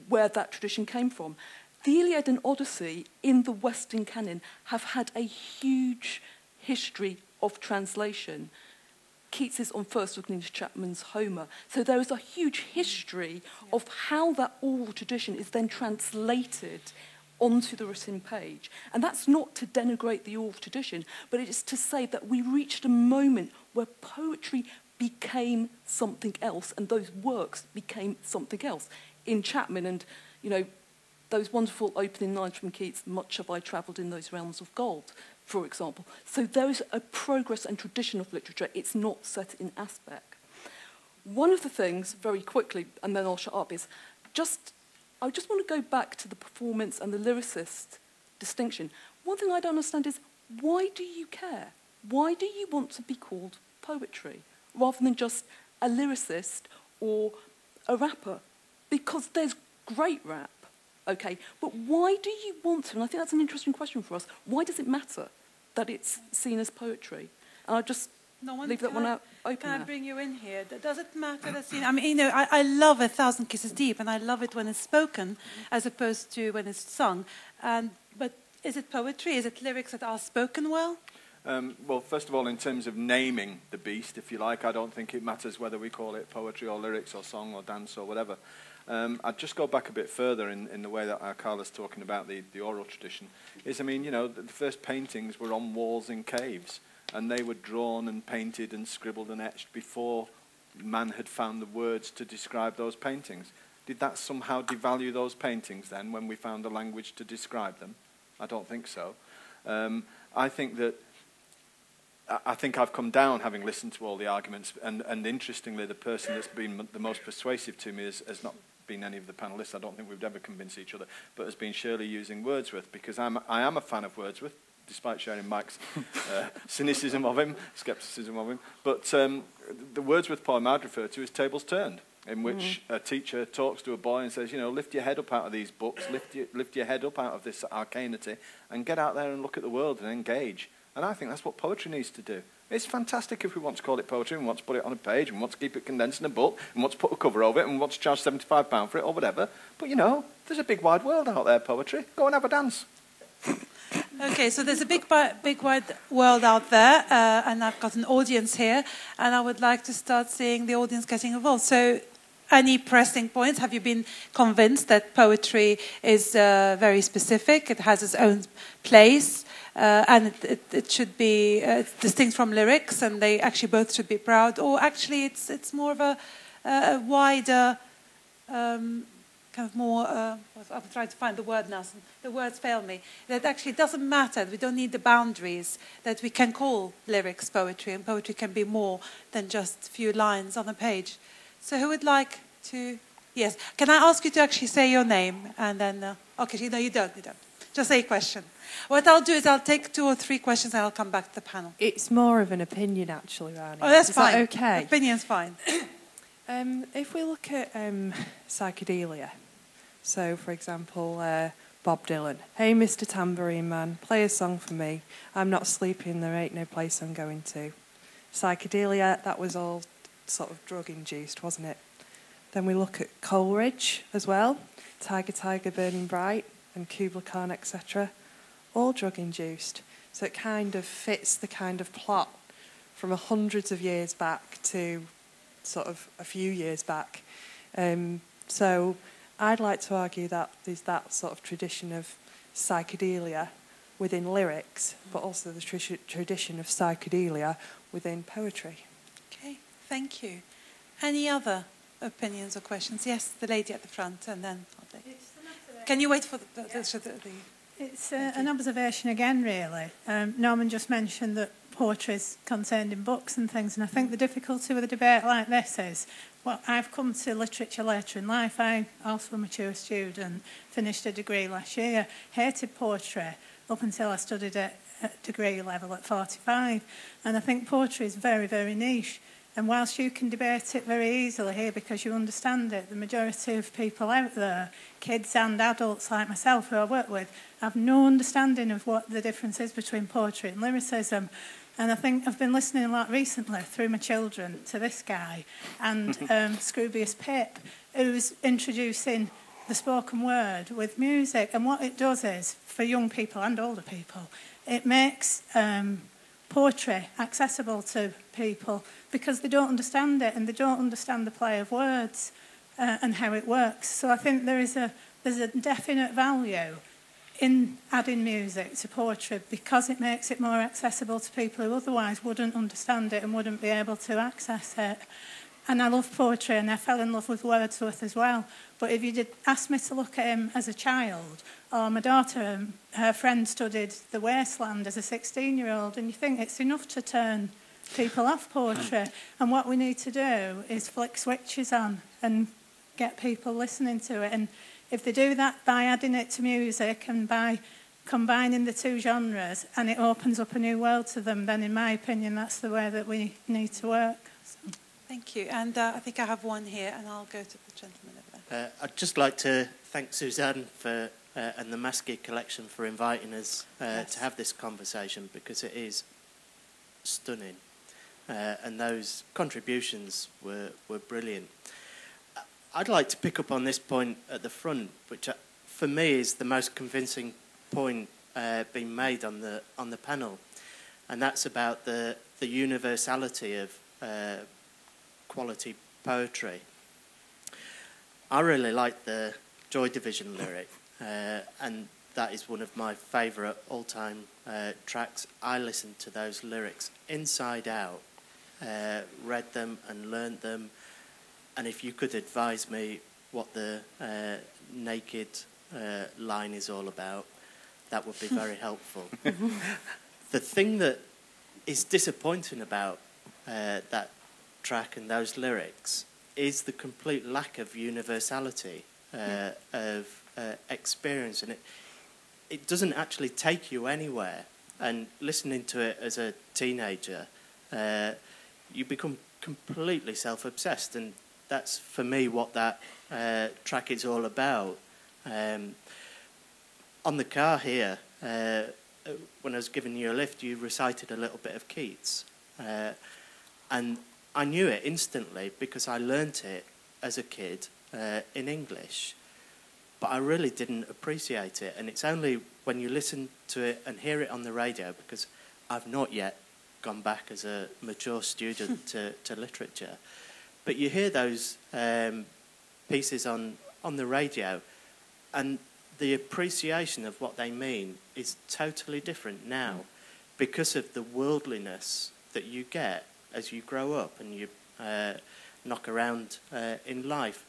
where that tradition came from. The Iliad and Odyssey in the Western canon have had a huge history of translation. Keats is on first looking into Chapman's Homer. So there is a huge history of how that oral tradition is then translated onto the written page. And that's not to denigrate the oral tradition, but it is to say that we reached a moment where poetry became something else, and those works became something else. In Chapman, and, you know, those wonderful opening lines from Keats, much have I travelled in those realms of gold, for example. So there is a progress and tradition of literature. It's not set in aspect. One of the things, very quickly, and then I'll shut up, is I just want to go back to the performance and the lyricist distinction. One thing I don't understand is, why do you care? Why do you want to be called poetry, rather than just a lyricist or a rapper? Because there's great rap, okay? But why do you want to? And I think that's an interesting question for us. Why does it matter that it's seen as poetry? And I'll just leave that one out open. Can I bring you in here? Does it matter that's seen? I mean, you know, I love A Thousand Kisses Deep, and I love it when it's spoken as opposed to when it's sung. But is it poetry? Is it lyrics that are spoken well? Well, first of all, in terms of naming the beast, if you like, I don't think it matters whether we call it poetry or lyrics or song or dance or whatever. I'd just go back a bit further in the way that Akala's talking about the oral tradition. I mean, you know, the first paintings were on walls in caves, and they were drawn and painted and scribbled and etched before man had found the words to describe those paintings. Did that somehow devalue those paintings then when we found a language to describe them? I don't think so. I think I've come down having listened to all the arguments, and interestingly, the person that's been the most persuasive to me has not been any of the panelists. I don't think we've ever convinced each other, but has been Shirley using Wordsworth, because I am a fan of Wordsworth, despite sharing Mike's cynicism of him, scepticism of him. But the Wordsworth poem I'd refer to is Tables Turned, in which a teacher talks to a boy and says, you know, lift your head up out of these books, lift your head up out of this arcanity, and get out there and look at the world and engage. And I think that's what poetry needs to do. It's fantastic if we want to call it poetry and want to put it on a page and want to keep it condensed in a book and want to put a cover over it and want to charge £75 for it or whatever. But, you know, there's a big wide world out there, poetry. Go and have a dance. Okay, so there's a big wide world out there, and I've got an audience here, and I would like to start seeing the audience getting involved. So any pressing points? Have you been convinced that poetry is very specific, it has its own place, and it should be distinct from lyrics, and they actually both should be proud, or actually it's more of a wider, kind of more, I'm trying to find the word now, the words fail me, that actually it doesn't matter, we don't need the boundaries, that we can call lyrics poetry, and poetry can be more than just a few lines on a page. So who would like to, yes, can I ask you to actually say your name, and then, okay, no, you don't. Just say a question. What I'll do is I'll take 2 or 3 questions and I'll come back to the panel. It's more of an opinion, actually, Rani. Oh, that's fine. Is that okay? Opinion's fine. If we look at psychedelia, so, for example, Bob Dylan, hey, Mr. Tambourine Man, play a song for me. I'm not sleeping, there ain't no place I'm going to. Psychedelia, that was all sort of drug-induced, wasn't it? Then we look at Coleridge as well, Tiger, Tiger, Burning Bright, and Kubla Khan, etc., all drug-induced. So it kind of fits the kind of plot from hundreds of years back to sort of a few years back. So I'd like to argue that there's that sort of tradition of psychedelia within lyrics, but also the tradition of psychedelia within poetry. Okay, thank you. Any other opinions or questions? Yes, the lady at the front, and then I'll take. Can you wait for the It's an observation again, really. Norman just mentioned that poetry is contained in books and things, and I think the difficulty with a debate like this is, well, I've come to literature later in life. I also a mature student, finished a degree last year, hated poetry up until I studied it at degree level at 45, and I think poetry is very, very niche. And whilst you can debate it very easily here because you understand it, the majority of people out there, kids and adults like myself who I work with, have no understanding of what the difference is between poetry and lyricism. And I think I've been listening a lot recently through my children to this guy and Scroobius Pip, who's introducing the spoken word with music. And what it does is, for young people and older people, it makes poetry accessible to people because they don't understand it and they don't understand the play of words and how it works. So I think there's a definite value in adding music to poetry because it makes it more accessible to people who otherwise wouldn't understand it and wouldn't be able to access it. And I love poetry and I fell in love with Wordsworth as well. But if you did ask me to look at him as a child, or my daughter, her friend studied The Wasteland as a 16-year-old, and you think it's enough to turn people off poetry. And what we need to do is flick switches on and get people listening to it. And if they do that by adding it to music and by combining the two genres, and it opens up a new world to them, then in my opinion, that's the way that we need to work. So. Thank you. And I think I have one here, and I'll go to the gentleman over there. I'd just like to thank Suzanne for and the Maskey Collection for inviting us to have this conversation, because it is stunning. And those contributions were brilliant. I'd like to pick up on this point at the front, which for me is the most convincing point being made on the panel, and that's about the universality of quality poetry. I really like the Joy Division lyric, and that is one of my favourite all-time tracks. I listened to those lyrics inside out, read them and learnt them, and if you could advise me what the naked line is all about, that would be very helpful. The thing that is disappointing about that track and those lyrics is the complete lack of universality of experience, and it doesn't actually take you anywhere. And listening to it as a teenager, you become completely self-obsessed, and that's for me what that track is all about. On the car here, when I was giving you a lift, you recited a little bit of Keats, and I knew it instantly because I learnt it as a kid in English, but I really didn't appreciate it. And it's only when you listen to it and hear it on the radio, because I've not yet gone back as a mature student to literature, but you hear those pieces on the radio, and the appreciation of what they mean is totally different now because of the worldliness that you get as you grow up and you knock around in life.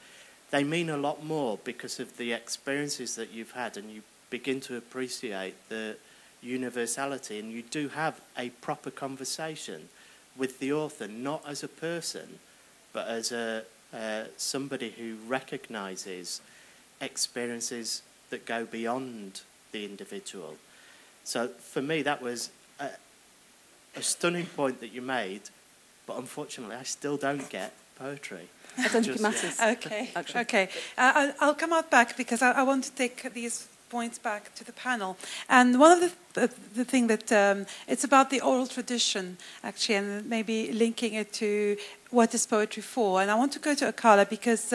They mean a lot more because of the experiences that you've had, and you begin to appreciate the universality, and you do have a proper conversation with the author, not as a person, but as somebody who recognises experiences that go beyond the individual. So for me, that was a stunning point that you made, but unfortunately I still don't get poetry. I don't think it matters. Okay, okay. I'll come out back because I want to take these points back to the panel. And one of the thing that it's about the oral tradition, actually, and maybe linking it to what is poetry for. And I want to go to Akala because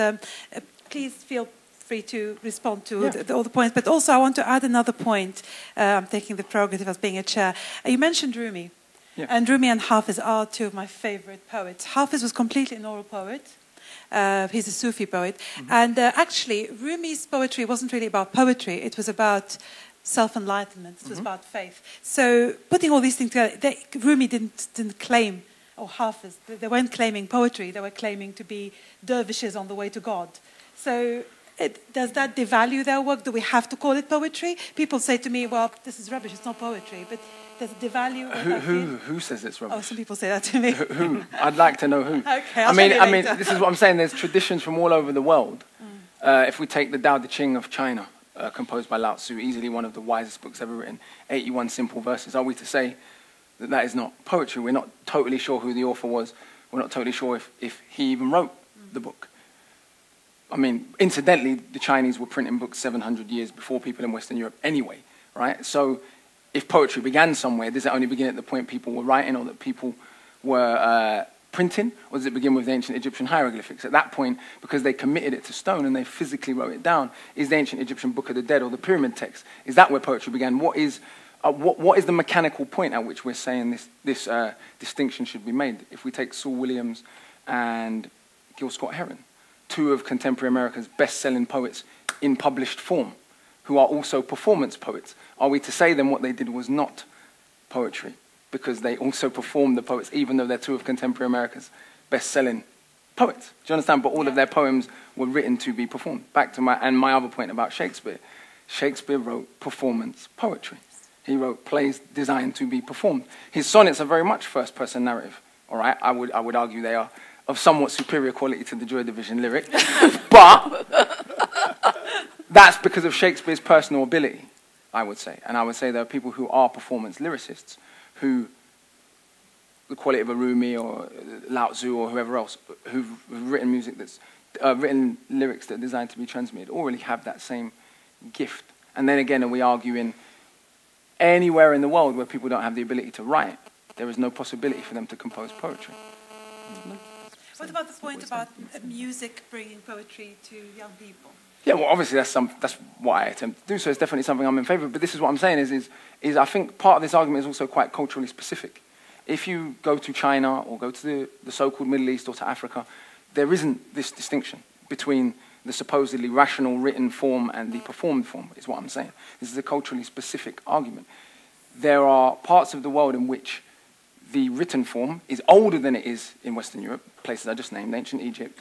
please feel free to respond to all the points. But also I want to add another point. I'm taking the prerogative as being a chair. You mentioned Rumi. Yeah. And Rumi and Hafiz are two of my favorite poets. Hafiz was completely an oral poet. He's a Sufi poet. Mm-hmm. And actually, Rumi's poetry wasn't really about poetry. It was about self-enlightenment. It was about faith. So putting all these things together, Rumi didn't claim, or Hafiz, they weren't claiming poetry. They were claiming to be dervishes on the way to God. So does that devalue their work? Do we have to call it poetry? People say to me, well, this is rubbish. It's not poetry. But does it devalue? Who says it's rubbish? Oh, some people say that to me. Who? I'd like to know who. Okay, I mean, this is what I'm saying. There's traditions from all over the world. If we take the Tao Te Ching of China, composed by Lao Tzu, easily one of the wisest books ever written, 81 simple verses. Are we to say that that is not poetry? We're not totally sure who the author was, We're not totally sure if he even wrote the book. I mean, incidentally, the Chinese were printing books 700 years before people in Western Europe anyway, right? So if poetry began somewhere, does it only begin at the point people were writing or that people were printing? Or does it begin with the ancient Egyptian hieroglyphics? At that point, because they committed it to stone and they physically wrote it down, is the ancient Egyptian Book of the Dead or the pyramid text, is that where poetry began? What is the mechanical point at which we're saying this distinction should be made? If we take Saul Williams and Gil Scott-Heron, two of contemporary America's best-selling poets in published form, who are also performance poets, are we to say then what they did was not poetry because they also performed the poets, even though they're two of contemporary America's best-selling poets? Do you understand? But all of their poems were written to be performed. Back to my other point about Shakespeare. Shakespeare wrote performance poetry. He wrote plays designed to be performed. His sonnets are very much first-person narrative. All right, I would argue they are of somewhat superior quality to the Joy Division lyric, but that's because of Shakespeare's personal ability, I would say. And I would say there are people who are performance lyricists who, the quality of a Rumi or Lao Tzu or whoever else, who've written music that's written lyrics that are designed to be transmitted, already have that same gift. And then again, are we arguing anywhere in the world where people don't have the ability to write, there is no possibility for them to compose poetry? What about the point about music bringing poetry to young people? Yeah, well, obviously that's what I attempt to do, so it's definitely something I'm in favour of. But this is what I'm saying is I think part of this argument is also quite culturally specific. If you go to China or go to the so-called Middle East or to Africa, there isn't this distinction between the supposedly rational written form and the performed form, is what I'm saying. This is a culturally specific argument. There are parts of the world in which the written form is older than it is in Western Europe, places I just named, ancient Egypt,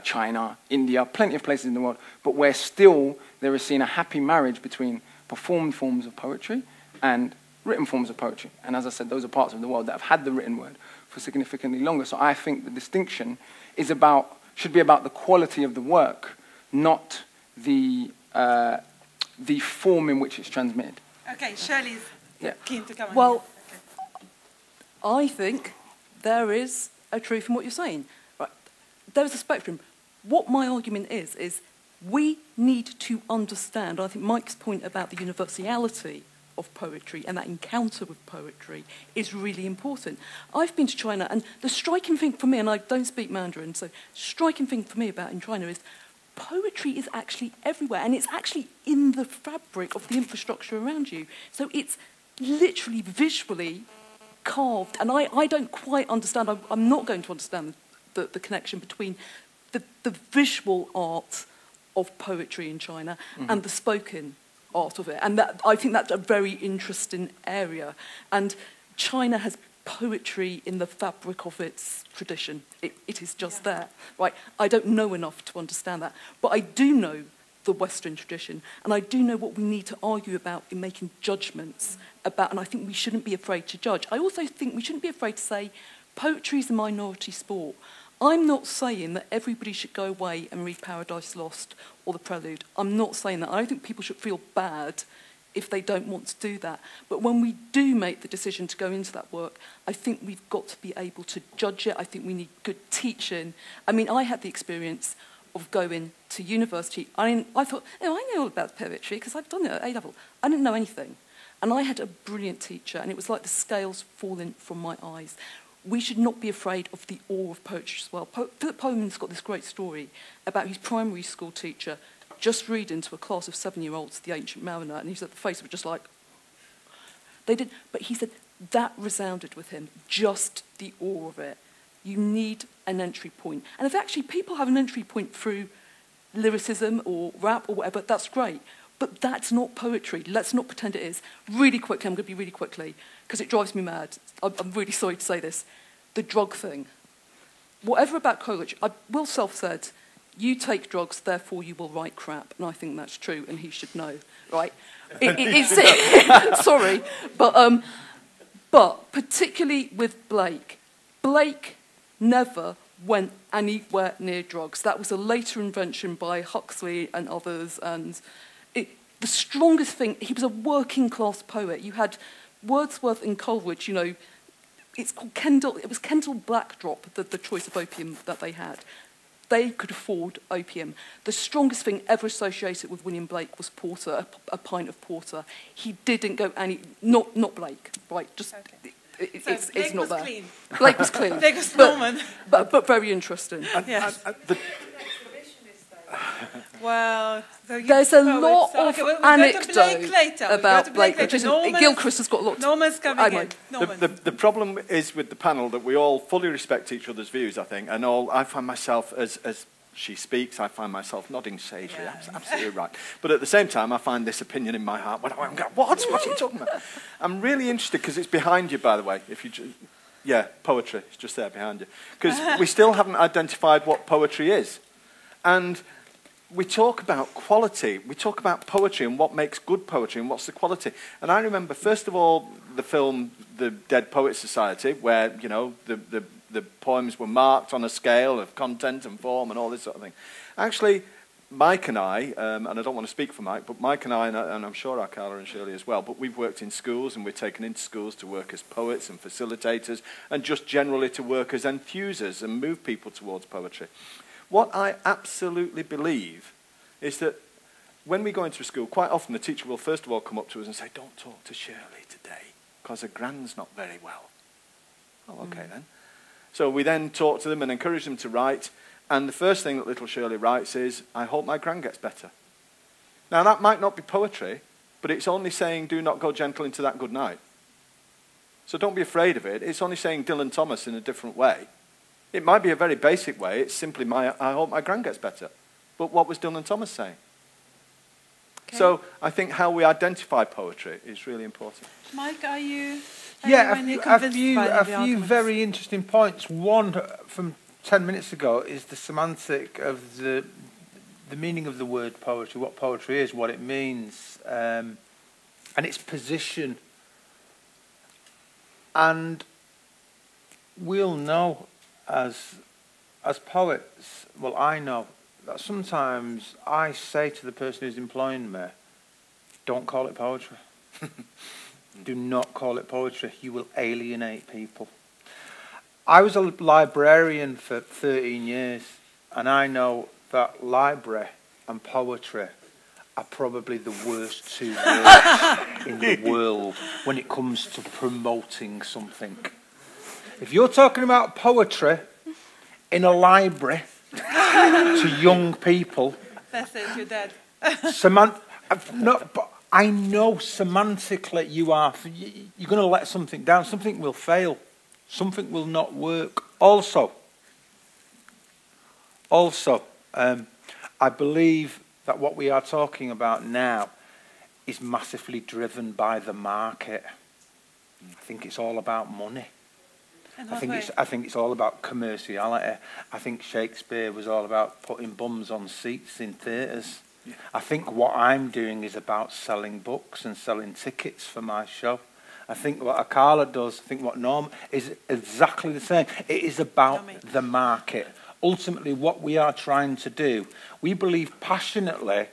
China, India, plenty of places in the world, but where still there is seen a happy marriage between performed forms of poetry and written forms of poetry. And as I said, those are parts of the world that have had the written word for significantly longer. So I think the distinction should be about the quality of the work, not the form in which it's transmitted. Okay, Shirley's keen to come on. Well, I think there is a truth in what you're saying. Right. There is a spectrum. What my argument is we need to understand, I think Mike's point about the universality of poetry and that encounter with poetry is really important. I've been to China, and the striking thing for me, and I don't speak Mandarin, so striking thing for me about in China is poetry is actually everywhere, and it's actually in the fabric of the infrastructure around you. So it's literally visually carved, and I don't quite understand, I'm not going to understand the connection between the visual art of poetry in China and the spoken art of it. And I think that's a very interesting area. And China has poetry in the fabric of its tradition. It is just there, right? I don't know enough to understand that, but I do know the Western tradition, and I do know what we need to argue about in making judgments about, and I think we shouldn't be afraid to judge. I also think we shouldn't be afraid to say poetry is a minority sport. I'm not saying that everybody should go away and read Paradise Lost or The Prelude. I'm not saying that. I think people should feel bad if they don't want to do that. But when we do make the decision to go into that work, I think we've got to be able to judge it. I think we need good teaching. I mean, I had the experience of going to university. I thought, I know all about poetry because I've done it at A-level. I didn't know anything. And I had a brilliant teacher, and it was like the scales falling from my eyes. We should not be afraid of the awe of poetry as well. Philip Pullman's got this great story about his primary school teacher just reading to a class of 7-year-olds The Ancient Mariner, and he said the face was just like, they did. But he said that resounded with him, just the awe of it. You need an entry point. And if actually people have an entry point through lyricism or rap or whatever, that's great. But that's not poetry. Let's not pretend it is. Really quickly, I'm going to be really quickly, because it drives me mad. I'm really sorry to say this. The drug thing. Whatever about Coleridge, Will Self said, you take drugs, therefore you will write crap. And I think that's true, and he should know, right? It's sorry. But particularly with Blake never went anywhere near drugs. That was a later invention by Huxley and others. And the strongest thing, he was a working class poet. You had Wordsworth and Coleridge, it's called Kendall. It was Kendall Blackdrop, the choice of opium that they had. They could afford opium. The strongest thing ever associated with William Blake was porter, a pint of porter. He didn't go not Blake, right? Just Okay. it's not there. Clean. Blake was clean. Blake was Norman. But very interesting. Yes. Well, there's a lot of anecdote about Blake. Gilchrist has got a lot. Norman's coming in. Norman. The problem is with the panel that we all fully respect each other's views, I think, and I find myself, as she speaks, I find myself nodding sagely. Yeah. Absolutely right. But at the same time, I find this opinion in my heart. What are you talking about? I'm really interested because it's behind you, by the way. Yeah, poetry. It's just there behind you. Because we still haven't identified what poetry is. And we talk about quality. We talk about poetry and what makes good poetry and what's the quality. And I remember, first of all, the film The Dead Poets Society, where, you know, the poems were marked on a scale of content and form and all this sort of thing. Actually, Mike and I, and I don't want to speak for Mike, but Mike and I, and I'm sure Akala and Shirley as well, but we've worked in schools and we're taken into schools to work as poets and facilitators and just generally to work as enthusers and move people towards poetry. What I absolutely believe is that when we go into a school, quite often the teacher will first of all come up to us and say, don't talk to Shirley today because her grand's not very well. Oh, okay then. So we then talk to them and encourage them to write, and the first thing that little Shirley writes is, I hope my gran gets better. Now that might not be poetry, but it's only saying, do not go gentle into that good night. So don't be afraid of it. It's only saying Dylan Thomas in a different way. It might be a very basic way. It's simply, I hope my gran gets better. But what was Dylan Thomas saying? Okay. So I think how we identify poetry is really important. Mike, are you... Yeah, a few very interesting points. One from 10 minutes ago is the semantic of the meaning of the word poetry, what poetry is, what it means, and its position. And we'll know as poets, well, I know that sometimes I say to the person who's employing me, don't call it poetry. Do not call it poetry. You will alienate people. I was a librarian for 13 years, and I know that library and poetry are probably the worst two words in the world when it comes to promoting something. If you're talking about poetry in a library to young people, that's it, you're dead. I know semantically you're going to let something down. Something will fail. Something will not work. Also, I believe that what we are talking about now is massively driven by the market. I think it's all about money. I think it's all about commerciality. I think Shakespeare was all about putting bums on seats in theatres. Yeah. I think what I'm doing is about selling books and selling tickets for my show. I think what Akala does, I think what Norm is exactly the same. It is about the market. Ultimately, what we are trying to do, we believe passionately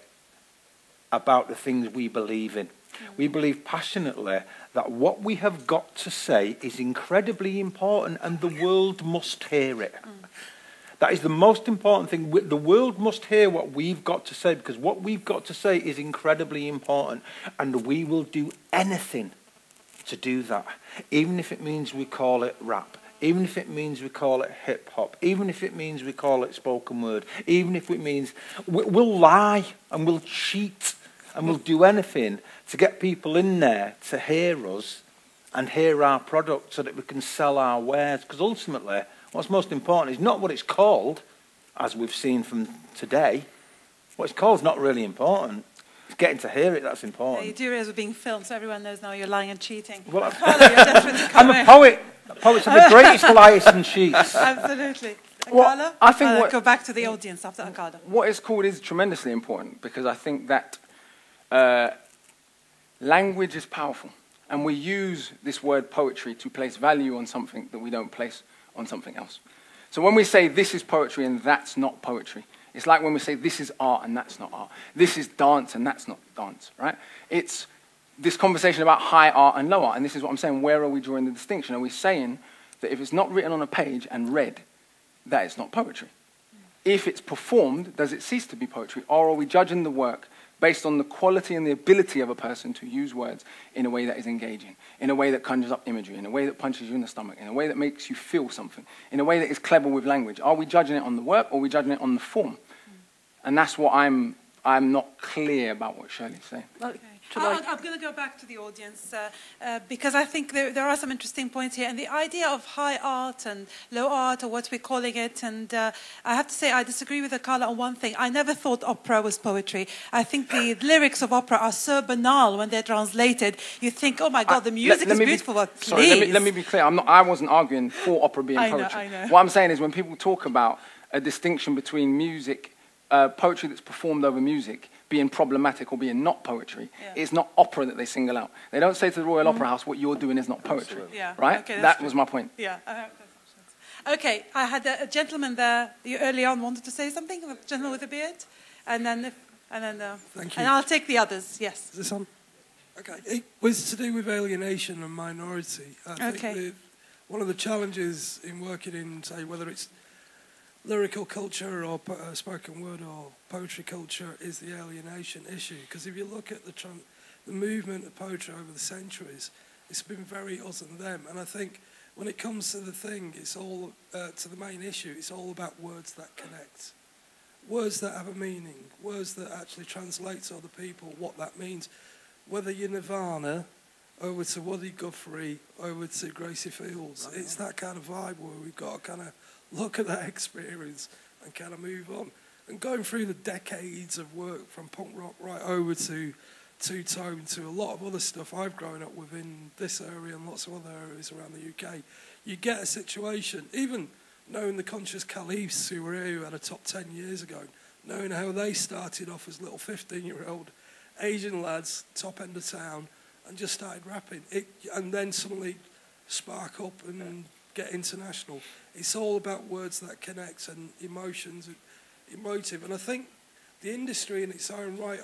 about the things we believe in. We believe passionately that what we have got to say is incredibly important and the world must hear it. That is the most important thing. The world must hear what we've got to say because what we've got to say is incredibly important and we will do anything to do that. Even if it means we call it rap. Even if it means we call it hip-hop. Even if it means we call it spoken word. Even if it means we'll lie and we'll cheat and we'll do anything to get people in there to hear us and hear our product so that we can sell our wares. Because ultimately, what's most important is not what it's called, as we've seen from today. What it's called is not really important. It's getting to hear it that's important. Yeah, you do realize we're being filmed, so everyone knows now you're lying and cheating. Well, I'm a poet. Poets are the greatest liars and cheats. Absolutely. Akala? Well, I think go back to the audience after Akala. What is called is tremendously important because I think that language is powerful. And we use this word poetry to place value on something that we don't place on something else. So when we say this is poetry and that's not poetry, it's like when we say this is art and that's not art. This is dance and that's not dance, right? this conversation about high art and low art, and this is what I'm saying, where are we drawing the distinction? Are we saying that if it's not written on a page and read, that it's not poetry? If it's performed, does it cease to be poetry? Or are we judging the work based on the quality and the ability of a person to use words in a way that is engaging, in a way that conjures up imagery, in a way that punches you in the stomach, in a way that makes you feel something, in a way that is clever with language? Are we judging it on the work, or are we judging it on the form? And that's what I'm not clear about what Shirley's saying. Okay. I'm going to go back to the audience because I think there are some interesting points here. And the idea of high art and low art, or what we're calling it, and I have to say I disagree with Akala on one thing. I never thought opera was poetry. I think the lyrics of opera are so banal when they're translated. You think, oh my God, the music is beautiful, but please. Sorry, let me be clear. I wasn't arguing for opera being poetry. I know. What I'm saying is when people talk about a distinction between music, poetry that's performed over music, being problematic or being not poetry, it's not opera that they single out. They don't say to the Royal Opera House, what you're doing is not poetry. Yeah. Right? Okay, that was my point. Yeah. Okay, I had a gentleman there. You early on wanted to say something, a gentleman with a beard, Thank you. And I'll take the others. Yes. Is this on? Okay. It was to do with alienation and minority. I think one of the challenges in working in, say, whether it's lyrical culture or spoken word or poetry culture is the alienation issue. Because if you look at the movement of poetry over the centuries, it's been very us and them. And I think when it comes to the thing, it's all, to the main issue, it's all about words that connect. Words that have a meaning, words that actually translate to other people what that means. Whether you're Nirvana, over to Woody Guthrie, over to Gracie Fields, it's that kind of vibe where we've got to kind of look at that experience and kind of move on. And going through the decades of work from punk rock right over to two-tone to a lot of other stuff I've grown up with in this area and lots of other areas around the UK, you get a situation, even knowing the Conscious Caliphs who were here who had a top 10 years ago, knowing how they started off as little 15-year-old Asian lads, top end of town, and just started rapping. And then suddenly spark up and get international. It's all about words that connect and emotions, emotive. And I think the industry in its own right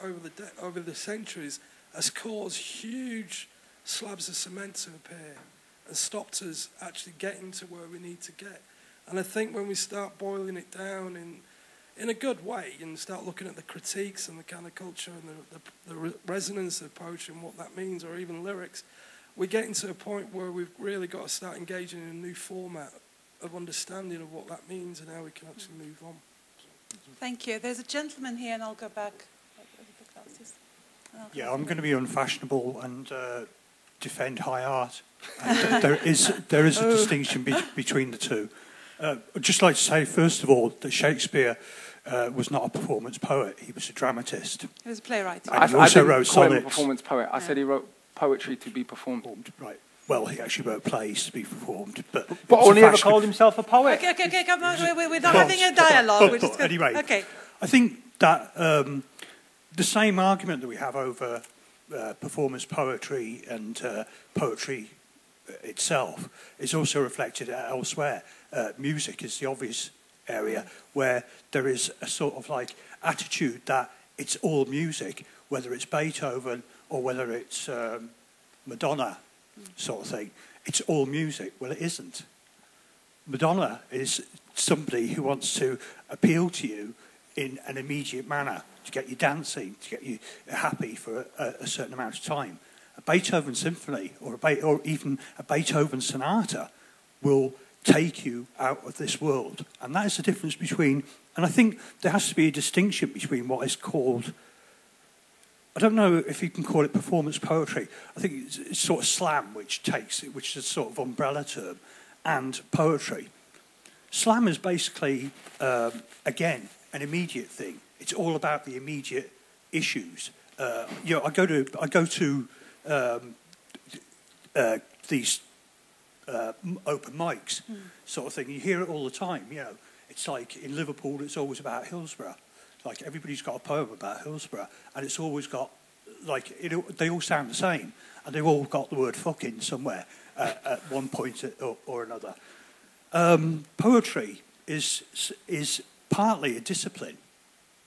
over the centuries has caused huge slabs of cement to appear and stopped us actually getting to where we need to get. And I think when we start boiling it down in a good way and start looking at the critiques and the kind of culture and the resonance of poetry and what that means, or even lyrics, we're getting to a point where we've really got to start engaging in a new format of understanding of what that means and how we can actually move on. Thank you. There's a gentleman here, and I'll go back. Yeah, I'm going to be unfashionable and defend high art. And there is a distinction between the two. I'd just like to say, first of all, that Shakespeare was not a performance poet. He was a dramatist. He was a playwright. And he also wrote call him a sonnets. performance poet. I said he wrote poetry to be performed. Right. Well, he actually wrote plays to be performed. But only ever called himself a poet. Okay, come on. We're not having a dialogue. Anyway, okay. I think that the same argument that we have over performance poetry and poetry itself is also reflected elsewhere. Music is the obvious area where there is a sort of like attitude that it's all music, whether it's Beethoven or whether it's Madonna sort of thing. It's all music. Well, it isn't. Madonna is somebody who wants to appeal to you in an immediate manner, to get you dancing, to get you happy for a certain amount of time. A Beethoven symphony or even a Beethoven sonata will take you out of this world. And that is the difference between, and I think there has to be a distinction between what is called, I don't know if you can call it performance poetry. I think it's sort of slam, which is a sort of umbrella term, and poetry. Slam is basically, again, an immediate thing. It's all about the immediate issues. I go to these open mics sort of thing. You hear it all the time. It's like in Liverpool, it's always about Hillsborough. Like everybody's got a poem about Hillsborough, and it's always got they all sound the same, and they've all got the word "fucking" somewhere at one point or another. Poetry is partly a discipline.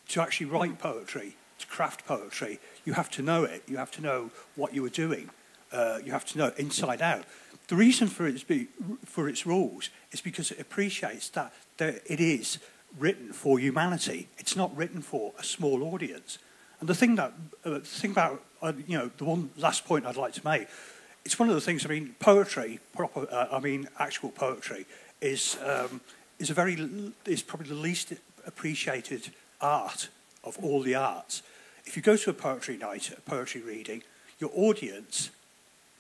To actually write poetry, to craft poetry, You have to know it. You have to know what you were doing. You have to know it inside out. The reason for its rules is because it appreciates that it is written for humanity. It's not written for a small audience. And the thing about the one last point I'd like to make, it's one of the things. I mean, poetry, actual poetry, is probably the least appreciated art of all the arts. If you go to a poetry night, a poetry reading, your audience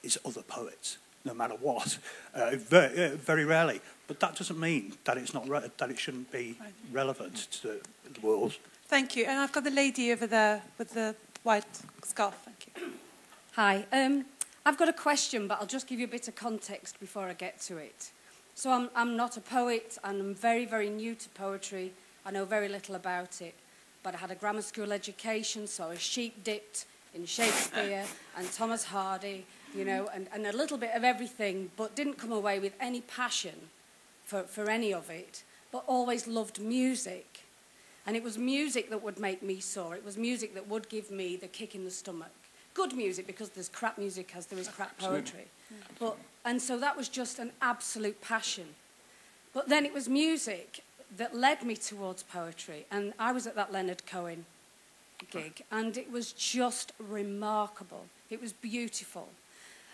is other poets, no matter what. Very rarely, but that doesn't mean that that it shouldn't be relevant to the world. Thank you. And I've got the lady over there with the white scarf. Thank you. Hi. I've got a question, but I'll just give you a bit of context before I get to it. So I'm not a poet, and I'm very, very new to poetry. I know very little about it, but I had a grammar school education, so I was sheep-dipped in Shakespeare and Thomas Hardy, and a little bit of everything, but didn't come away with any passion for any of it, but always loved music. And it was music that would make me soar. It was music that would give me the kick in the stomach. Good music, because there's crap music as there is crap poetry. And so that was just an absolute passion. But then it was music that led me towards poetry. And I was at that Leonard Cohen gig, and it was just remarkable. It was beautiful.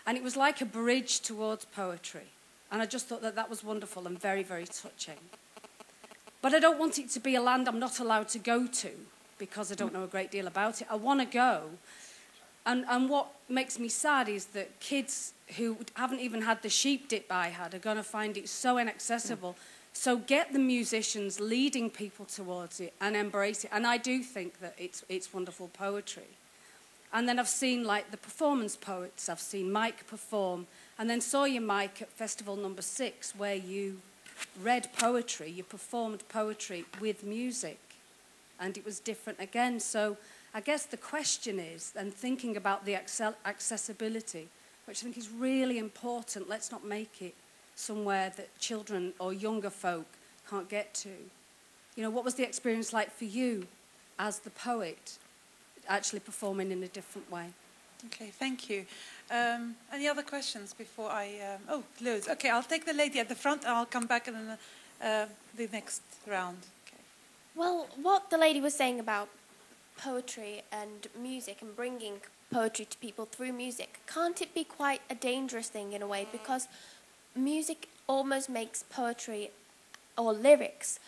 And it was like a bridge towards poetry. And I just thought that was wonderful and very, very touching. But I don't want it to be a land I'm not allowed to go to, because I don't know a great deal about it. I want to go. And what makes me sad is that kids who haven't even had the sheep dip I had are going to find it so inaccessible. So get the musicians leading people towards it and embrace it. And I do think that it's wonderful poetry. And then I've seen, like, the performance poets. I've seen Mike perform. And then saw you, Mike, at Festival number 6, where you read poetry. You performed poetry with music. And it was different again. So I guess the question is, and thinking about the accessibility, which I think is really important. Let's not make it somewhere that children or younger folk can't get to. What was the experience like for you as the poet, actually performing in a different way? Okay, thank you. Any other questions before I... oh, loads. Okay, I'll take the lady at the front and I'll come back in the next round. Okay. Well, what the lady was saying about poetry and music and bringing poetry to people through music, can't it be quite a dangerous thing in a way? Because music almost makes poetry or lyrics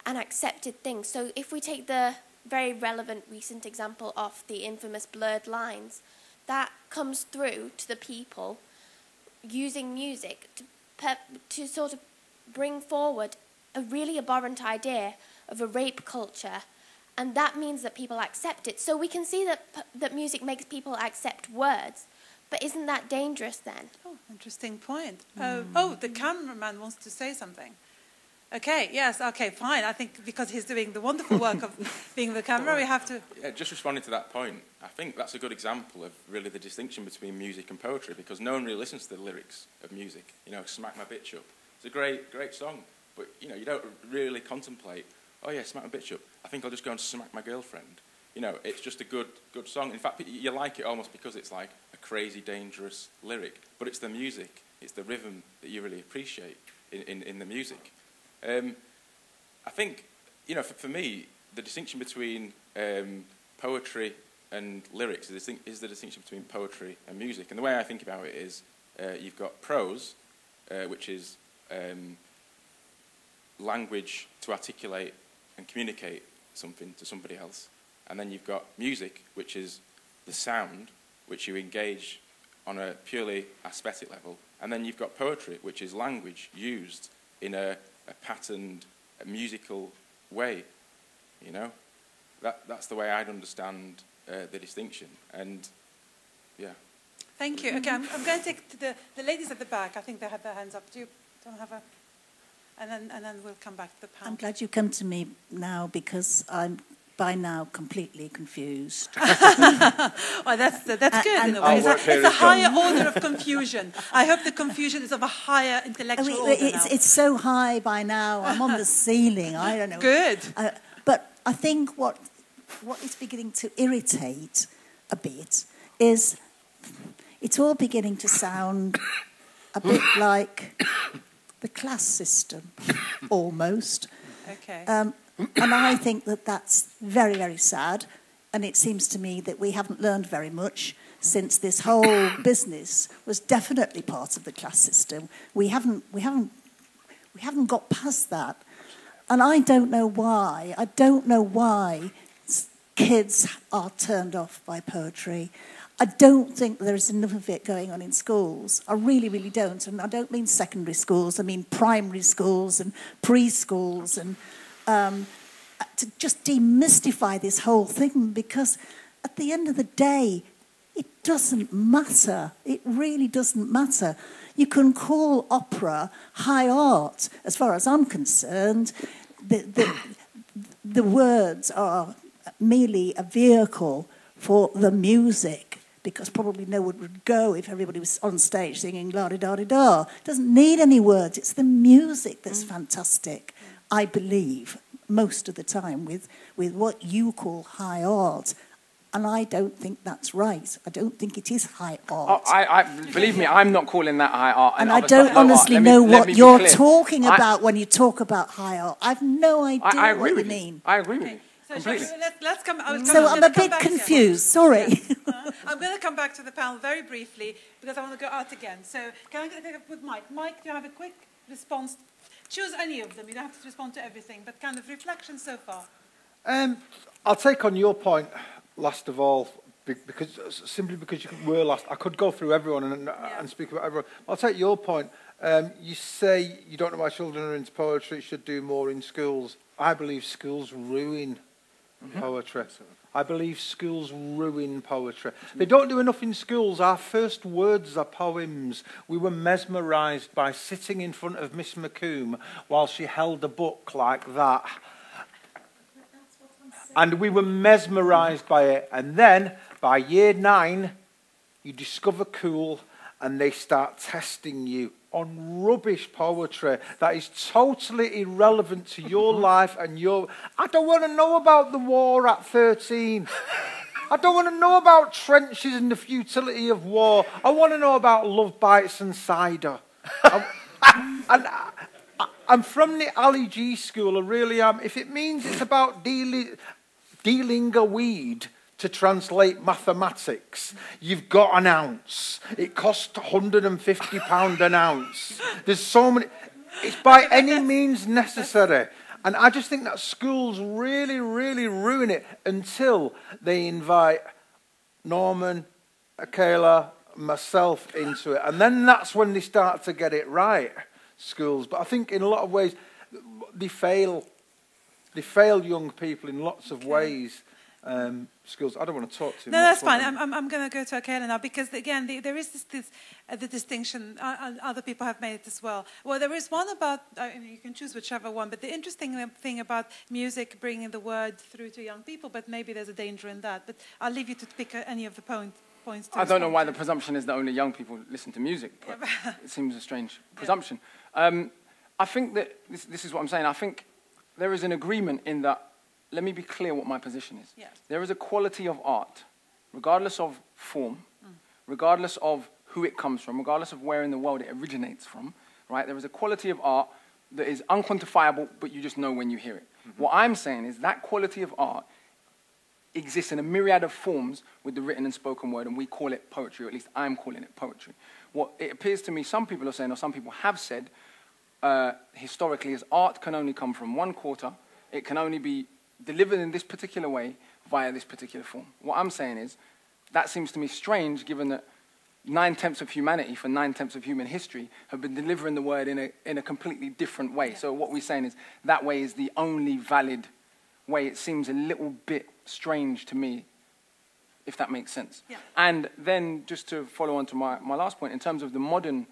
an accepted thing. So if we take the very relevant recent example of the infamous blurred lines, that comes through to the people using music to sort of bring forward a really abhorrent idea of a rape culture, and that means that people accept it. So we can see that music makes people accept words, but isn't that dangerous then? Oh, interesting point. Oh, the cameraman wants to say something. Okay, yes, okay, fine. I think because he's doing the wonderful work of being the camera, we have to... Yeah, just responding to that point, I think that's a good example of really the distinction between music and poetry, because no one really listens to the lyrics of music. Smack My Bitch Up. It's a great song, but, you don't really contemplate, oh, yeah, smack my bitch up. I think I'll just go and smack my girlfriend. It's just a good song. In fact, you like it almost because it's like a crazy, dangerous lyric, but it's the music, it's the rhythm that you really appreciate in the music. I think, for me, the distinction between poetry and lyrics is the distinction between poetry and music. And the way I think about it is you've got prose, which is language to articulate and communicate something to somebody else. And then you've got music, which is the sound, which you engage on a purely aesthetic level. And then you've got poetry, which is language used in a patterned, musical way. That's the way I'd understand the distinction. And, yeah. Thank you. Okay, I'm going to take to the ladies at the back. I think they had their hands up. Do you don't have a... And then we'll come back to the panel. I'm glad you come to me now, because I'm by now completely confused. Well, that's good in a way. It's a higher order of confusion. I hope the confusion is of a higher intellectual order now. It's so high by now. I'm on the ceiling. I don't know. Good. But I think what is beginning to irritate a bit is it's all beginning to sound a bit like the class system, almost. Okay. And I think that that's very, very sad. And it seems to me that we haven't learned very much since this whole business was definitely part of the class system. We haven't got past that. And I don't know why. I don't know why kids are turned off by poetry. I don't think there is enough of it going on in schools. I really, really don't. And I don't mean secondary schools. I mean primary schools and preschools, and to just demystify this whole thing, because at the end of the day, it doesn't matter. It really doesn't matter. You can call opera high art, as far as I'm concerned. The words are merely a vehicle for the music, because probably no one would go if everybody was on stage singing la-di-da-di-da. It doesn't need any words. It's the music that's fantastic, I believe, most of the time, with what you call high art. And I don't think that's right. I don't think it is high art. Believe me, I'm not calling that high art. And I don't honestly know what you're talking about when you talk about high art. I've no idea what you mean. I agree with you. So let's come. So I'm a bit confused. Sorry. I'm going to come back to the panel very briefly because I want to go out again. So can I take up with Mike? Mike, do you have a quick response? Choose any of them. You don't have to respond to everything, but kind of reflection so far. I'll take on your point last of all, simply because you were last. I could go through everyone and speak about everyone. I'll take your point. You say you don't know why children are into poetry. It should do more in schools. I believe schools ruin poetry. I believe schools ruin poetry. They don't do enough in schools. Our first words are poems. We were mesmerised by sitting in front of Miss McComb while she held a book like that. And we were mesmerised by it. And then, by year 9, you discover cool, and they start testing you on rubbish poetry that is totally irrelevant to your life and your... I don't want to know about the war at 13. I don't want to know about trenches and the futility of war. I want to know about love bites and cider. I'm from the Ali G school, I really am. If it means it's about dealing a weed to translate mathematics, you've got an ounce. It costs £150 an ounce. There's so many. It's by any means necessary. And I just think that schools really, really ruin it until they invite Norman, Akala, myself into it. And then that's when they start to get it right, schools. But I think in a lot of ways, they fail young people in lots of ways. Schools. I don't want to talk too much. No, that's fine. I'm going to go to Akala now because, again, there is the distinction. Other people have made it as well. Well, there is one about, you can choose whichever one, but the interesting thing about music bringing the word through to young people, but maybe there's a danger in that. But I'll leave you to pick any of the points. I don't know why the presumption is that only young people listen to music, but it seems a strange presumption. I think that, this is what I'm saying, I think there is an agreement in that. Let me be clear what my position is. Yes. There is a quality of art, regardless of form, regardless of who it comes from, regardless of where in the world it originates from, right? There is a quality of art that is unquantifiable, but you just know when you hear it. What I'm saying is that quality of art exists in a myriad of forms with the written and spoken word, and we call it poetry, or at least I'm calling it poetry. What it appears to me some people are saying, or some people have said, historically, is art can only come from one quarter. It can only be delivered in this particular way via this particular form. What I'm saying is, that seems to me strange given that 9/10 of humanity for 9/10 of human history have been delivering the word in a completely different way. So what we're saying is that way is the only valid way. It seems a little bit strange to me, if that makes sense. Yeah. And then just to follow on to my last point, in terms of the modern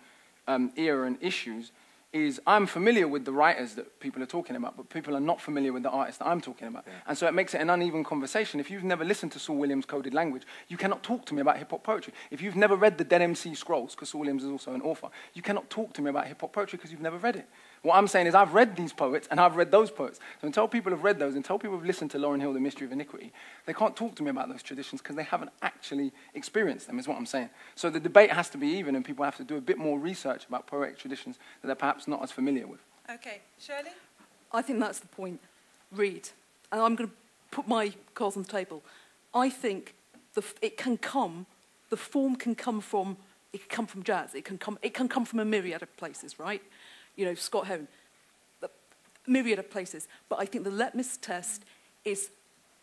era and issues, is I'm familiar with the writers that people are talking about, but people are not familiar with the artists that I'm talking about. Yeah. And so it makes it an uneven conversation. If you've never listened to Saul Williams' Coded Language, you cannot talk to me about hip-hop poetry. If you've never read the Dead MC Scrolls, because Saul Williams is also an author, you cannot talk to me about hip-hop poetry because you've never read it. What I'm saying is I've read these poets and I've read those poets. So until people have read those, until people have listened to Lauryn Hill, The Mystery of Iniquity, they can't talk to me about those traditions because they haven't actually experienced them, is what I'm saying. So the debate has to be even, and people have to do a bit more research about poetic traditions that they're perhaps not as familiar with. Okay. Shirley? I think that's the point. Read. And I'm going to put my cards on the table. I think the form can come from, it can come from jazz. It can come from a myriad of places, right? You know, Scott Heron, a myriad of places. But I think the litmus test is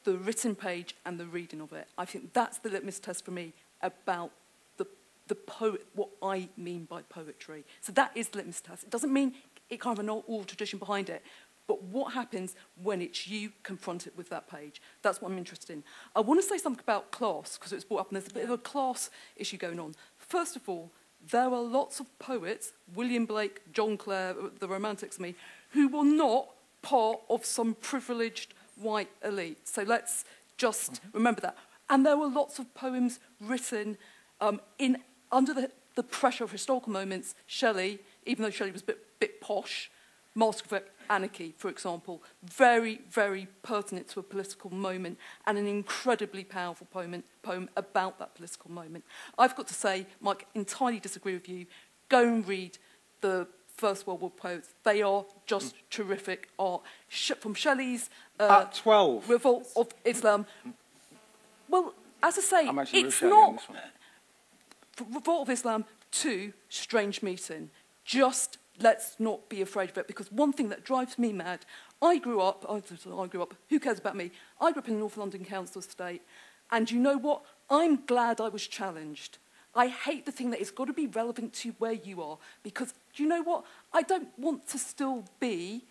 the written page and the reading of it. I think that's the litmus test for me about the poet, what I mean by poetry. So that is the litmus test. It doesn't mean it can't have an oral tradition behind it. But what happens when it's you confronted with that page? That's what I'm interested in. I want to say something about class, because it was brought up, and there's a bit of a class issue going on. First of all, there are lots of poets, William Blake, John Clare, the Romantics, me, who were not part of some privileged white elite. So let's just remember that. And there were lots of poems written under the pressure of historical moments. Shelley, even though Shelley was a bit posh, Master of Anarchy, for example, very, very pertinent to a political moment and an incredibly powerful poem about that political moment. I've got to say, Mike, entirely disagree with you. Go and read the First World War poets. They are just terrific art. From Shelley's At 12. Revolt of Islam. Well, as I say, it's not Revolt of Islam to Strange Meeting. Just let's not be afraid of it, because one thing that drives me mad, I grew up, who cares about me? I grew up in North London Council Estate, and you know what? I'm glad I was challenged. I hate the thing that it's got to be relevant to where you are, because do you know what? I don't want to still be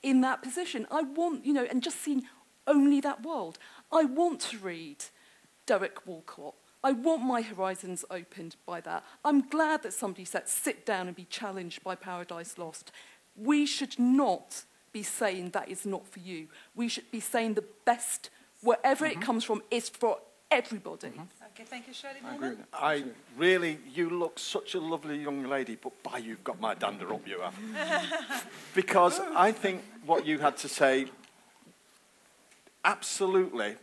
in that position. I want, you know, and just seeing only that world. I want to read Derek Walcott. I want my horizons opened by that. I'm glad that somebody said, sit down and be challenged by Paradise Lost. We should not be saying that is not for you. We should be saying the best, wherever it comes from, is for everybody. Okay, thank you, Shirley. You look such a lovely young lady, but by you've got my dander up, you have. Because I think what you had to say, absolutely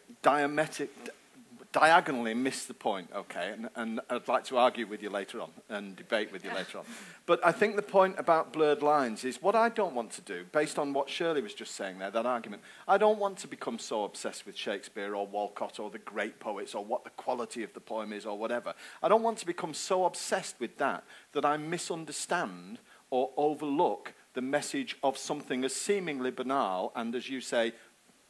diagonally missed the point, okay, and I'd like to argue with you later on and debate with you later on. But I think the point about blurred lines is what I don't want to do, based on what Shirley was just saying there, that argument, I don't want to become so obsessed with Shakespeare or Walcott or the great poets or what the quality of the poem is or whatever. I don't want to become so obsessed with that I misunderstand or overlook the message of something as seemingly banal and, as you say,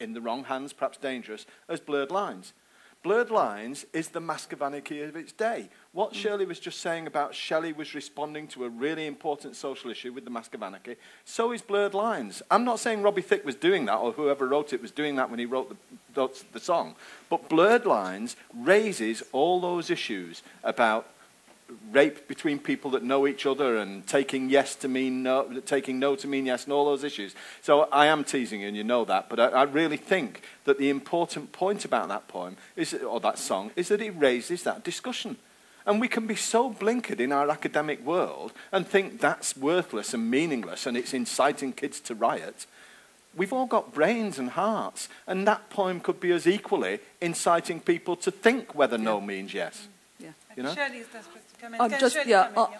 in the wrong hands, perhaps dangerous, as blurred lines. Blurred lines is the Mask of Anarchy of its day. What Shirley was just saying about Shelley was responding to a really important social issue with the Mask of Anarchy. So is Blurred Lines. I'm not saying Robbie Thicke was doing that or whoever wrote it was doing that when he wrote the song. But Blurred Lines raises all those issues about rape between people that know each other and taking yes to mean no, taking no to mean yes, and all those issues. So I am teasing you, and you know that, but I really think that the important point about that poem, or that song, is that it raises that discussion. And we can be so blinkered in our academic world and think that's worthless and meaningless and it's inciting kids to riot. We've all got brains and hearts, and that poem could be as equally inciting people to think whether no means yes. You know? Shirley's desperate to come in.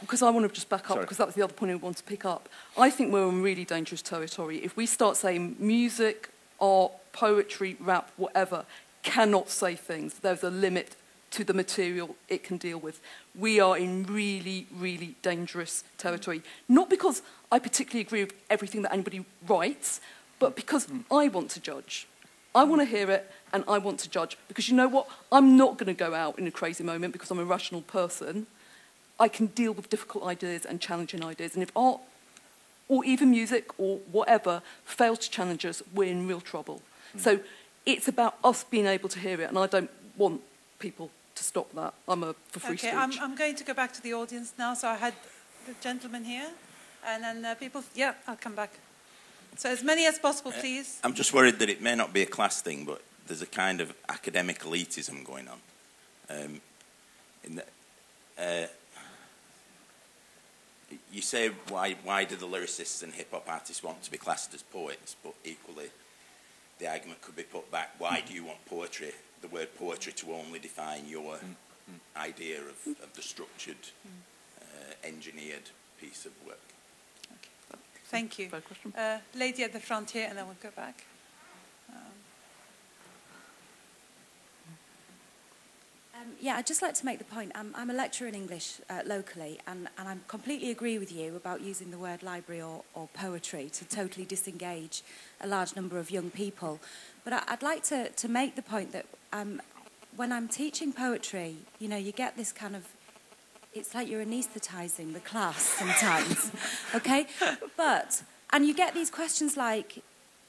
Because I want to just back up, because that was the other point I want to pick up. I think we're in really dangerous territory. If we start saying music, art, poetry, rap, whatever, cannot say things, there's a limit to the material it can deal with. We are in really, really dangerous territory. Not because I particularly agree with everything that anybody writes, but because I want to judge. I want to hear it, and I want to judge. Because you know what? I'm not going to go out in a crazy moment because I'm a rational person. I can deal with difficult ideas and challenging ideas. And if art, or even music, or whatever, fails to challenge us, we're in real trouble. So it's about us being able to hear it, and I don't want people to stop that. I'm for free speech. Okay, I'm going to go back to the audience now. So I had the gentleman here, and then people... Yeah, I'll come back. So as many as possible, please. I'm just worried that it may not be a class thing, but there's a kind of academic elitism going on. you say why do the lyricists and hip hop artists want to be classed as poets, but equally the argument could be put back, why do you want poetry, the word poetry, to only define your idea of the structured, engineered piece of work? Okay. Thank you. Lady at the front here, and then we'll go back. Yeah, I'd just like to make the point. I'm a lecturer in English locally, and I completely agree with you about using the word library or poetry to totally disengage a large number of young people. But I'd like to make the point that when I'm teaching poetry, you know, you get this kind of, it's like you're anaesthetising the class sometimes, okay? And you get these questions like,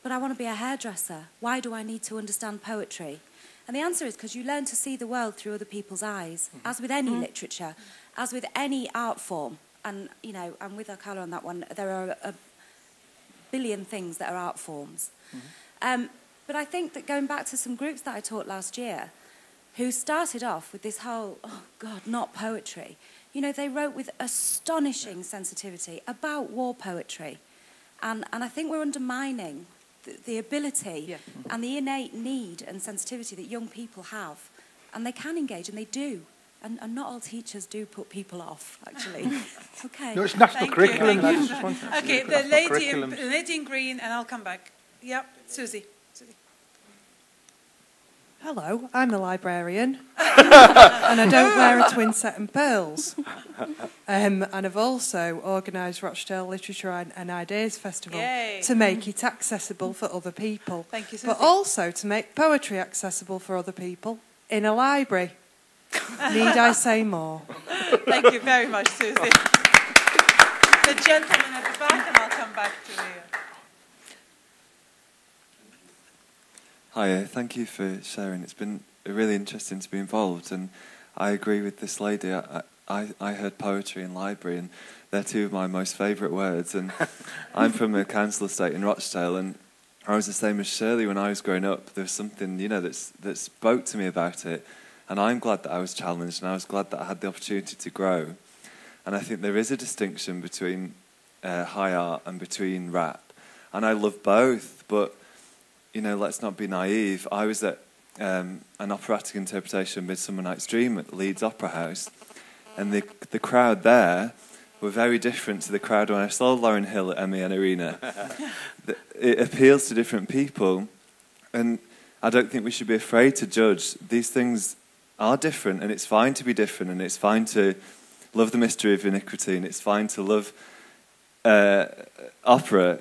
but I want to be a hairdresser. Why do I need to understand poetry? And the answer is because you learn to see the world through other people's eyes, as with any literature, as with any art form. And, you know, I'm with Akala on that one. There are a billion things that are art forms. But I think that going back to some groups that I taught last year, who started off with this whole, oh, God, not poetry. You know, they wrote with astonishing sensitivity about war poetry. And I think we're undermining the ability and the innate need and sensitivity that young people have. And they can engage, and they do. And not all teachers do put people off, actually. Okay. No, it's national curriculum. Okay, the lady in green, and I'll come back. Yep, Susie. Hello, I'm a librarian, and I don't wear a twin set and pearls. And I've also organised Rochdale Literature and Ideas Festival to make it accessible for other people. Thank you, Susie. But also to make poetry accessible for other people in a library. Need I say more? Thank you very much, Susie. The gentleman at the back, and I'll come back to you. Hi, thank you for sharing. It's been really interesting to be involved, and I agree with this lady. I heard poetry in library, and they're two of my most favourite words. And I'm from a council estate in Rochdale, and I was the same as Shirley when I was growing up. There was something, you know, that spoke to me about it, and I'm glad that I was challenged, and I was glad that I had the opportunity to grow. And I think there is a distinction between high art and between rap, and I love both, but you know, let's not be naive. I was at an operatic interpretation of Midsummer Night's Dream at the Leeds Opera House, and the crowd there were very different to the crowd when I saw Lauryn Hill at MEN Arena. It appeals to different people, and I don't think we should be afraid to judge. These things are different, and it's fine to be different, and it's fine to love the mystery of iniquity, and it's fine to love opera.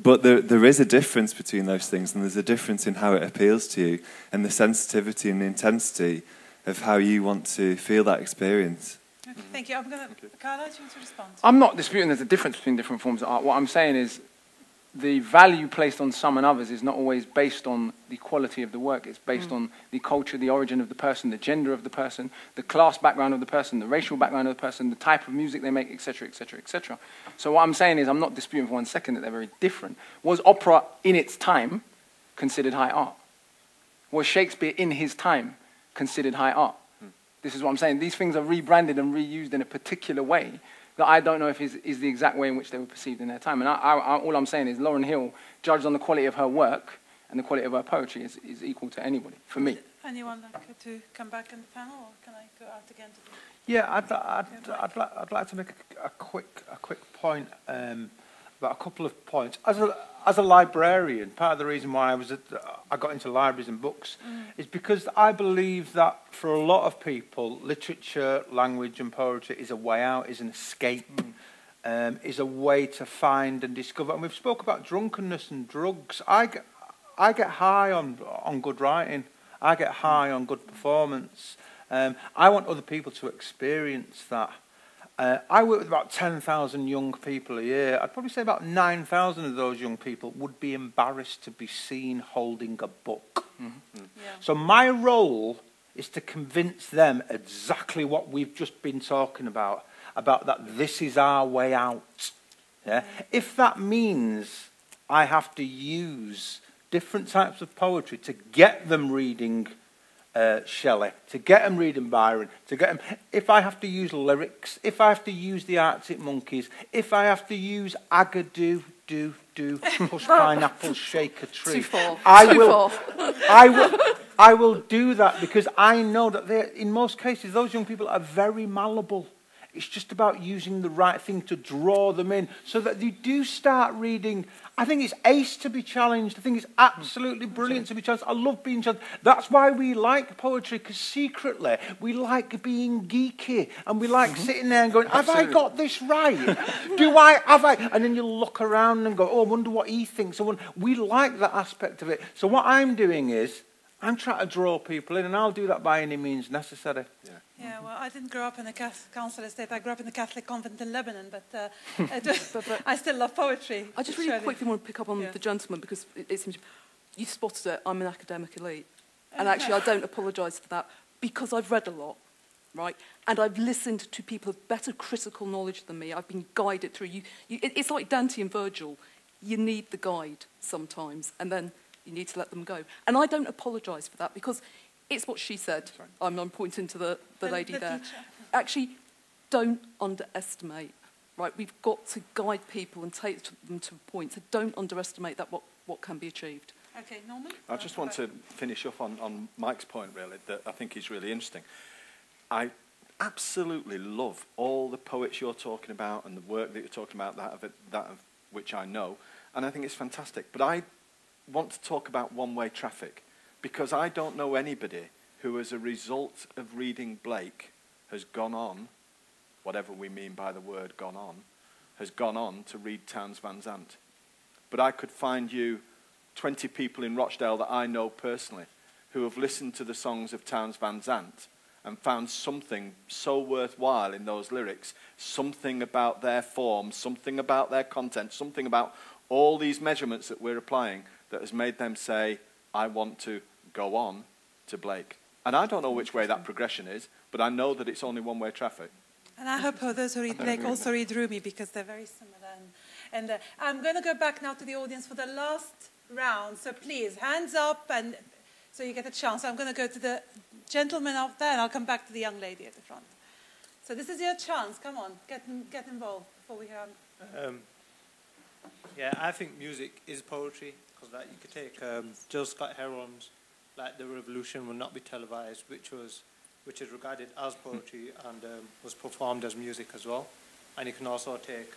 But there is a difference between those things, and there's a difference in how it appeals to you, and the sensitivity and the intensity of how you want to feel that experience. Okay, thank you. I'm going to... Akala, do you want to respond? I'm not disputing there's a difference between different forms of art. What I'm saying is the value placed on some and others is not always based on the quality of the work. It's based on the culture, the origin of the person, the gender of the person, the class background of the person, the racial background of the person, the type of music they make, etc., etc., etc. So what I'm saying is I'm not disputing for 1 second that they're very different. Was opera in its time considered high art? Was Shakespeare in his time considered high art? This is what I'm saying. These things are rebranded and reused in a particular way that I don't know if is the exact way in which they were perceived in their time. And all I'm saying is Lauryn Hill, judged on the quality of her work and the quality of her poetry, is equal to anybody, for me. Anyone like to come back in the panel, or can I go out again? Yeah, I'd like to make a quick point about a couple of points. As a librarian, part of the reason why I got into libraries and books is because I believe that for a lot of people, literature, language and poetry is a way out, is an escape, is a way to find and discover. And we've spoke about drunkenness and drugs. I get high on good writing. I get high on good performance. I want other people to experience that. I work with about 10,000 young people a year. I'd probably say about 9,000 of those young people would be embarrassed to be seen holding a book. So my role is to convince them exactly what we've just been talking about that this is our way out. Yeah? If that means I have to use different types of poetry to get them reading Shelley, to get them reading Byron, to get them... If I have to use lyrics, if I have to use the Arctic Monkeys, if I have to use Agadoo, do, push pineapple, shake a tree, I will do that, because I know that in most cases those young people are very malleable. It's just about using the right thing to draw them in so that they do start reading. I think it's ace to be challenged. I think it's absolutely brilliant to be challenged. I love being challenged. That's why we like poetry, because secretly we like being geeky and we like sitting there and going, have I got this right? Have I? And then you look around and go, oh, I wonder what he thinks. We like that aspect of it. So what I'm doing is I'm trying to draw people in, and I'll do that by any means necessary. Yeah, well, I didn't grow up in a council estate. I grew up in a Catholic convent in Lebanon, but I still love poetry. I just really quickly want to pick up on the gentleman, because it seems you spotted it. I'm an academic elite. And actually, I don't apologise for that, because I've read a lot, right? And I've listened to people of better critical knowledge than me. I've been guided through. It's like Dante and Virgil. You need the guide sometimes, and then you need to let them go. And I don't apologise for that, because it's what she said. I'm pointing to the lady there. Actually, don't underestimate, right? We've got to guide people and take them to a point. So don't underestimate that what can be achieved. Okay, Norman? I just want to finish up on Mike's point, really, that I think is really interesting. I absolutely love all the poets you're talking about and the work that you're talking about, that of which I know, and I think it's fantastic. But I want to talk about one-way traffic, because I don't know anybody who, as a result of reading Blake, has gone on, whatever we mean by the word gone on, has gone on to read Townes Van Zandt. But I could find you 20 people in Rochdale that I know personally who have listened to the songs of Townes Van Zandt and found something so worthwhile in those lyrics, something about their form, something about their content, something about all these measurements that we're applying that has made them say, I want to go on to Blake. And I don't know which way that progression is, but I know that it's only one-way traffic. And I hope those who read Blake also read Rumi, because they're very similar. And I'm going to go back now to the audience for the last round. So please, hands up, and so you get a chance. I'm going to go to the gentleman up there, and I'll come back to the young lady at the front. So this is your chance. Come on, get involved before we hear. Yeah, I think music is poetry, because you could take Jill Scott Heron's "Like the Revolution Will Not Be Televised," which is regarded as poetry and was performed as music as well. And you can also take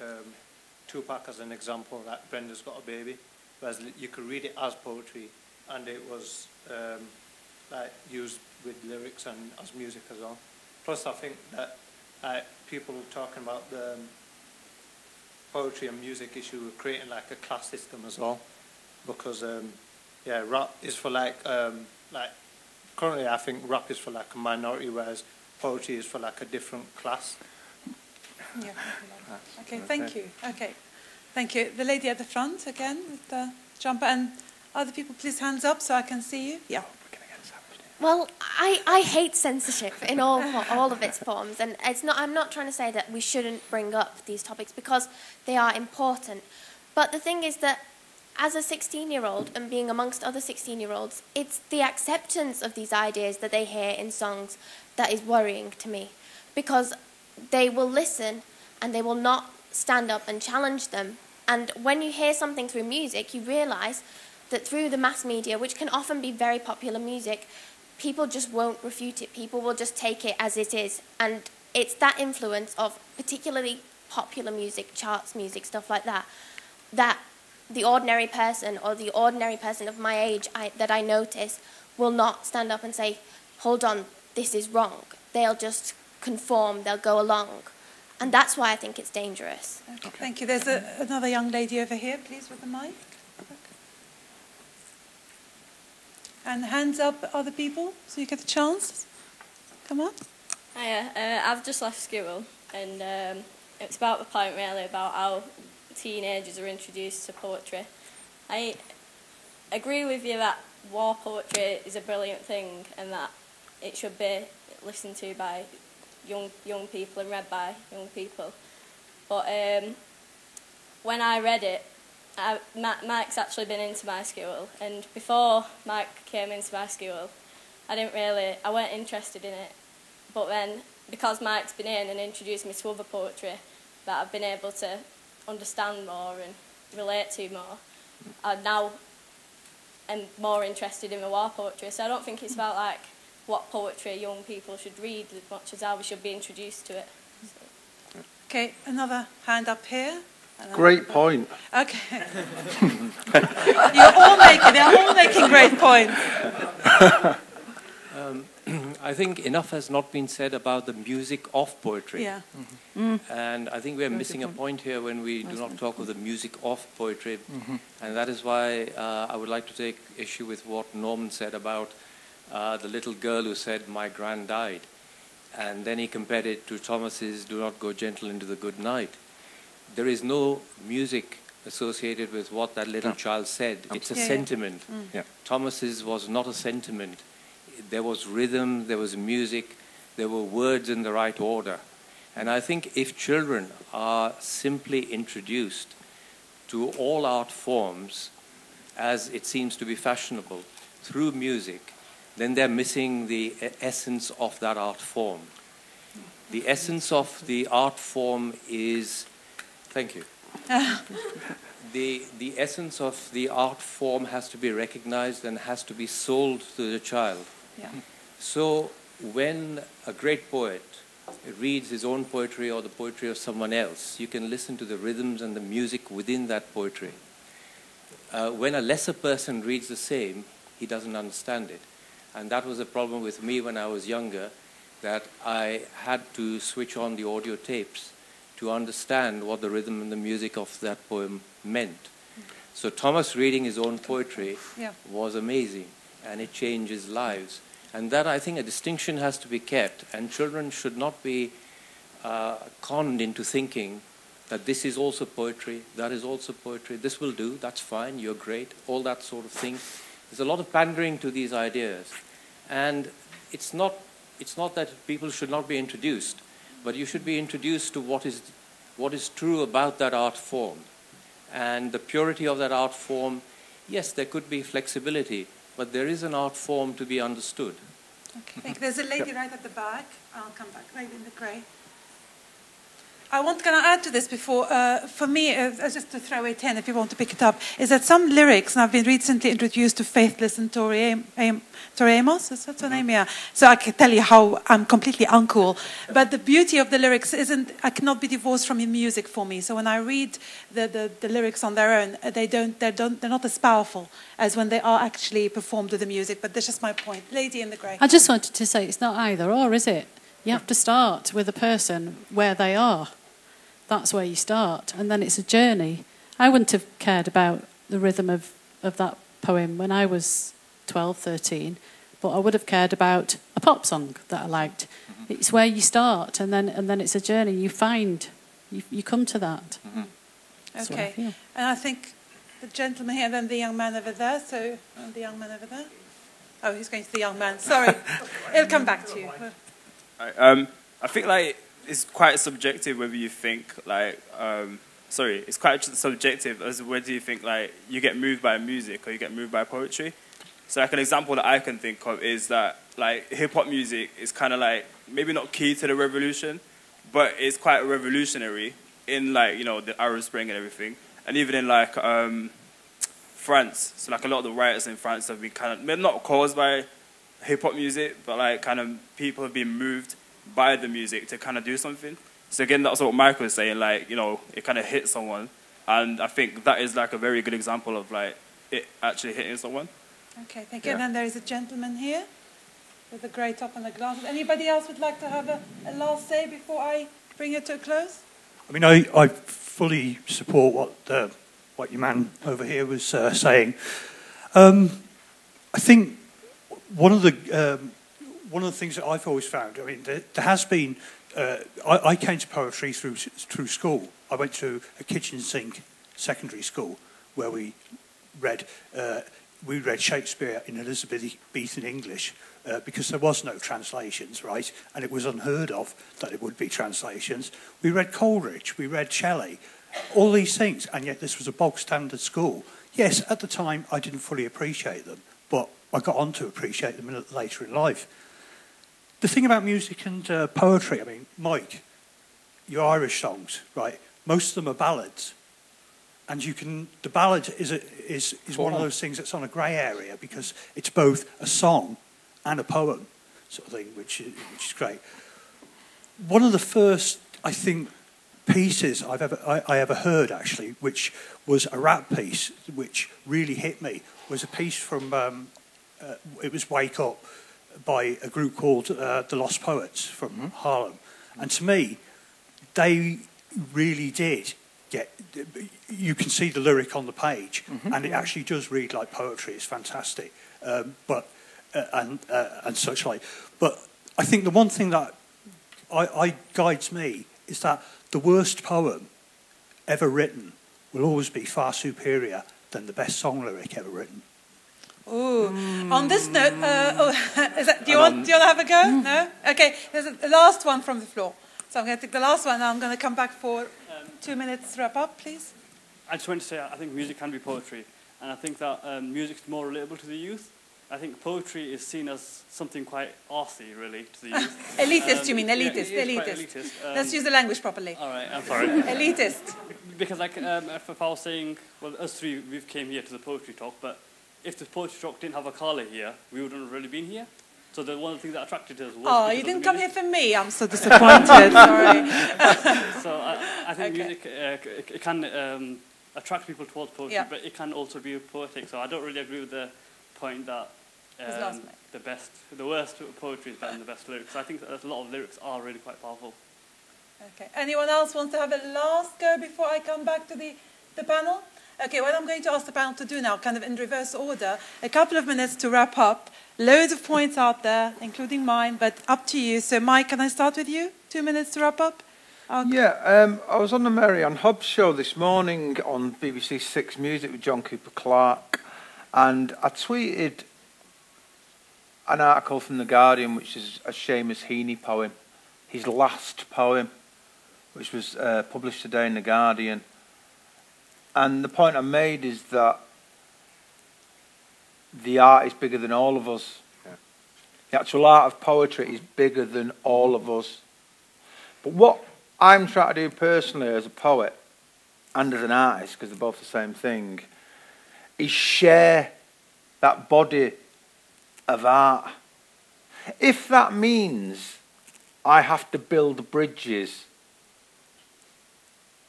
Tupac as an example, like Brenda's Got a Baby, whereas you could read it as poetry, and it was used with lyrics and as music as well. Plus, I think that people talking about the poetry and music issue were creating like a class system as well, because rap is for currently I think rap is for like a minority, whereas poetry is for like a different class. Yeah. Okay, thank you. Okay, thank you. The lady at the front again with the jumper, and other people, please hands up so I can see you. Yeah. Well, I hate censorship in all of its forms, and I'm not trying to say that we shouldn't bring up these topics, because they are important. But the thing is that as a 16-year-old and being amongst other 16-year-olds, it's the acceptance of these ideas that they hear in songs that is worrying to me, because they will listen and they will not stand up and challenge them. And when you hear something through music, you realise that through the mass media, which can often be very popular music, people just won't refute it. People will just take it as it is. And it's that influence of particularly popular music, charts music, stuff like that, that the ordinary person or the ordinary person of my age that I notice will not stand up and say, hold on, this is wrong. They'll just conform, they'll go along. And that's why I think it's dangerous. Okay. Thank you. There's another young lady over here, please, with the mic. And hands up, other people, so you get a chance. Come on. Hiya, I've just left school, and it's about the point really about how teenagers are introduced to poetry. I agree with you that war poetry is a brilliant thing, and that it should be listened to by young people and read by young people. But when I read it, Mike's actually been into my school, and before Mike came into my school, I weren't interested in it. But then, because Mike's been in and introduced me to other poetry that I've been able to understand more and relate to more, I now am more interested in the war poetry. So I don't think it's about like what poetry young people should read as much as how we should be introduced to it. So. Okay, another hand up here. Great point. Okay. They're all making great points. I think enough has not been said about the music of poetry. Yeah. And I think we're missing a point here when we do not talk of the music of poetry. And that is why I would like to take issue with what Norman said about the little girl who said, "My gran died." And then he compared it to Thomas's "Do not go gentle into the good night." There is no music associated with what that little child said. It's a sentiment. Thomas's was not a sentiment. There was rhythm, there was music, there were words in the right order. And I think if children are simply introduced to all art forms, as it seems to be fashionable, through music, then they're missing the essence of that art form. The essence of the art form is... Thank you. The essence of the art form has to be recognized and has to be sold to the child. So when a great poet reads his own poetry or the poetry of someone else, you can listen to the rhythms and the music within that poetry. When a lesser person reads the same, he doesn't understand it. And that was a problem with me when I was younger, that I had to switch on the audio tapes to understand what the rhythm and the music of that poem meant. So Thomas reading his own poetry was amazing, and it changes lives. And that, I think, a distinction has to be kept, and children should not be conned into thinking that this is also poetry, that is also poetry, this will do, that's fine, you're great, all that sort of thing. There's a lot of pandering to these ideas. And it's not that people should not be introduced, but you should be introduced to what is true about that art form. And the purity of that art form, yes, there could be flexibility, but there is an art form to be understood. Okay, thank you. There's a lady right at the back. I'll come back, lady in the grey. I want to add to this before, for me, just to throw it in if you want to pick it up, is that some lyrics, and I've been recently introduced to Faithless and Tori Amos, is that her name? Yeah. So I can tell you how I'm completely uncool. But the beauty of the lyrics cannot be divorced from the music for me. So when I read the lyrics on their own, they're not as powerful as when they are actually performed with the music. But that's just my point. Lady in the grey. I just wanted to say it's not either or, is it? You have to start with a person where they are. That's where you start, and then it's a journey. I wouldn't have cared about the rhythm of that poem when I was 12, 13, but I would have cared about a pop song that I liked. It's where you start, and then it's a journey. You find, you come to that. Okay, and I think the gentleman here, and then the young man over there. So the young man over there. Oh, he's going to the young man. Sorry, it'll come back to you. I think it's quite subjective whether you think it's quite subjective as whether you think you get moved by music or you get moved by poetry. So an example that I can think of is that hip hop music is kind of maybe not key to the revolution, but it's quite revolutionary in the Arab Spring and everything, and even in France. So a lot of the writers in France have been kind of maybe not caused by hip hop music, but people have been moved by the music to kind of do something. So again, that's what Michael was saying, it kind of hits someone. And I think that is a very good example of it actually hitting someone. Okay, thank you. And then there is a gentleman here with the grey top and the glasses. Anybody else would like to have a last say before I bring it to a close? I mean, I fully support what your man over here was saying. I think one of the things that I've always found, I mean, there has been, I came to poetry through school. I went to a kitchen sink secondary school where we read Shakespeare in Elizabethan English because there was no translations, right? And it was unheard of that it would be translations. We read Coleridge, we read Shelley, all these things, and yet this was a bog standard school. Yes, at the time I didn't fully appreciate them, but I got on to appreciate them later in life. The thing about music and poetry, I mean, Mike, your Irish songs, right? Most of them are ballads, and the ballad is one of those things that's on a grey area because it's both a song and a poem, sort of thing, which is great. One of the first, I think, pieces I ever heard actually, which was a rap piece, which really hit me, was a piece from it was "Wake Up" by a group called the Lost Poets from Harlem, and to me, they really did get. You can see the lyric on the page, and it actually does read like poetry. It's fantastic, and such like. But I think the one thing that I guides me is that the worst poem ever written will always be far superior than the best song lyric ever written. Ooh. On this note, do you want to have a go? No? Okay, there's the last one from the floor. So I'm going to take the last one and I'm going to come back for 2 minutes wrap up, please. I just want to say I think music can be poetry. And I think that music is more relatable to the youth. I think poetry is seen as something quite arsey, really, to the youth. Elitist, you mean? Elitist. Yeah, elitist. Let's use the language properly. All right, I'm sorry. Elitist. Because, like, if I was saying, well, us three, we've came here to the poetry talk, but if the poetry talk didn't have Akala here, we wouldn't have really been here. So one of the things that attracted us was... Oh, you didn't come here for me. I'm so disappointed. Sorry. So I think music it can attract people towards poetry, but it can also be poetic. So I don't really agree with the point that the worst poetry is better than the best lyrics. I think that a lot of lyrics are really quite powerful. Okay. Anyone else wants to have a last go before I come back to the panel? Okay, what I'm going to ask the panel to do now, kind of in reverse order, a couple of minutes to wrap up. Loads of points out there, including mine, but up to you. So, Mike, can I start with you? 2 minutes to wrap up? Yeah, I was on the Mary Ann Hobbs show this morning on BBC Six Music with John Cooper Clarke, and I tweeted an article from The Guardian, which is a Seamus Heaney poem, his last poem, which was published today in The Guardian. And the point I made is that the art is bigger than all of us. Yeah. The actual art of poetry is bigger than all of us. But what I'm trying to do personally as a poet and as an artist, because they're both the same thing, is share that body of art. If that means I have to build bridges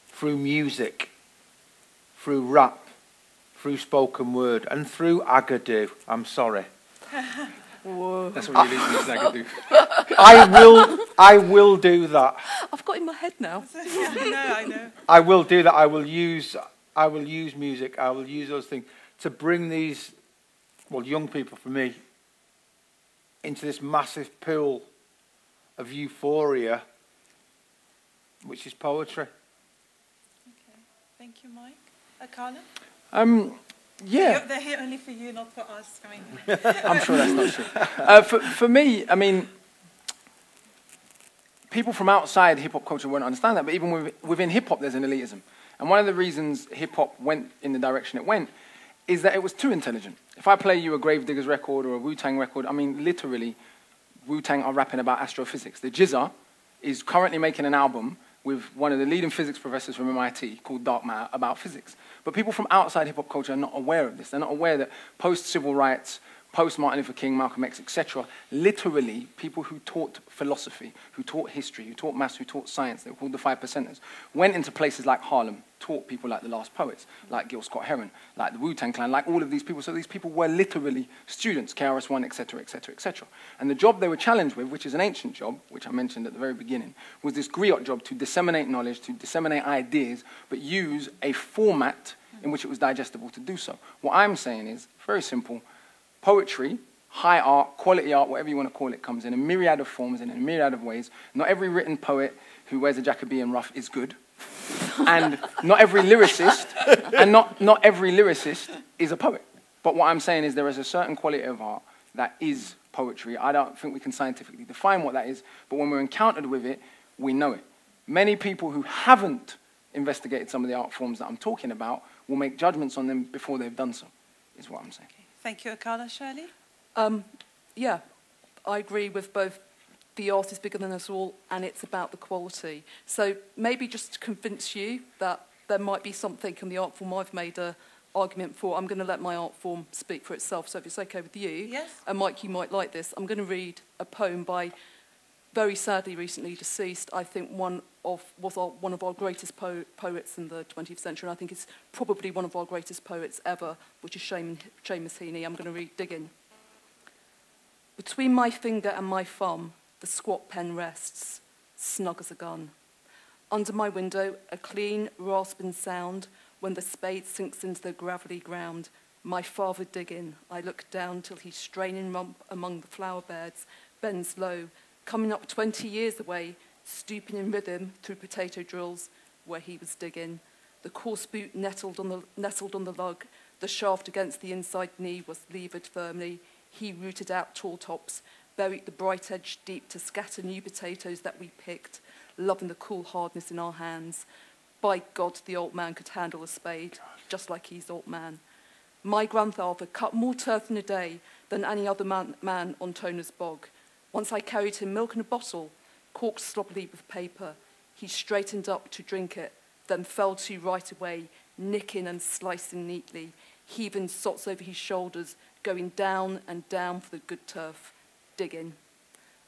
through music, through rap, through spoken word, and through agadoo, I'm sorry. Whoa. That's what you're listening to, agadoo. I will do that. I've got it in my head now. I know. I will do that. I will use music. I will use those things to bring these, well, young people for me, into this massive pool of euphoria, which is poetry. Okay. Thank you, Mike. Akala? Yeah. They're here only for you, not for us. I mean. I'm sure that's not true. For me, I mean, people from outside hip-hop culture won't understand that, but even within hip-hop there's an elitism. And one of the reasons hip-hop went in the direction it went is that it was too intelligent. If I play you a Gravediggers record or a Wu-Tang record, I mean, literally, Wu-Tang are rapping about astrophysics. The Jizza is currently making an album with one of the leading physics professors from MIT called Dark Matter about physics. But people from outside hip-hop culture are not aware of this. They're not aware that post-civil rights, post-Martin Luther King, Malcolm X, etc., literally people who taught philosophy, who taught history, who taught maths, who taught science, they were called the 5 percenters, went into places like Harlem, taught people like the Last Poets, like Gil Scott-Heron, like the Wu-Tang Clan, like all of these people. So these people were literally students, KRS-One, etc., etc., etc. And the job they were challenged with, which is an ancient job, which I mentioned at the very beginning, was this griot job to disseminate knowledge, to disseminate ideas, but use a format in which it was digestible to do so. What I'm saying is, very simple, poetry, high art, quality art, whatever you want to call it, comes in a myriad of forms and in a myriad of ways. Not every written poet who wears a Jacobean ruff is good. And not every lyricist, not every lyricist is a poet. But what I'm saying is there is a certain quality of art that is poetry. I don't think we can scientifically define what that is, but when we're encountered with it, we know it. Many people who haven't investigated some of the art forms that I'm talking about will make judgments on them before they've done so, is what I'm saying. Okay. Thank you, Akala. Shirley? Yeah, I agree with both. The art is bigger than us all, and it's about the quality. So maybe just to convince you that there might be something in the art form I've made a argument for, I'm going to let my art form speak for itself. So if it's okay with you, yes. And Mike, you might like this, I'm going to read a poem by, very sadly recently deceased, I think one of our greatest poets in the 20th century, and I think it's probably one of our greatest poets ever, which is Seamus Heaney. I'm going to read Diggin'. Between my finger and my thumb, the squat pen rests, snug as a gun. Under my window, a clean, rasping sound. When the spade sinks into the gravelly ground, my father digging, I look down till he's straining rump among the flower beds, bends low, coming up 20 years away, stooping in rhythm through potato drills where he was digging. The coarse boot nestled on the lug, the shaft against the inside knee was levered firmly. He rooted out tall tops, buried the bright edge deep to scatter new potatoes that we picked, loving the cool hardness in our hands. By God, the old man could handle a spade, just like he's old man. My grandfather cut more turf in a day than any other man on Toner's bog. Once I carried him milk in a bottle, corked sloppily with paper. He straightened up to drink it, then fell to right away, nicking and slicing neatly, heaving sots over his shoulders, going down and down for the good turf, digging.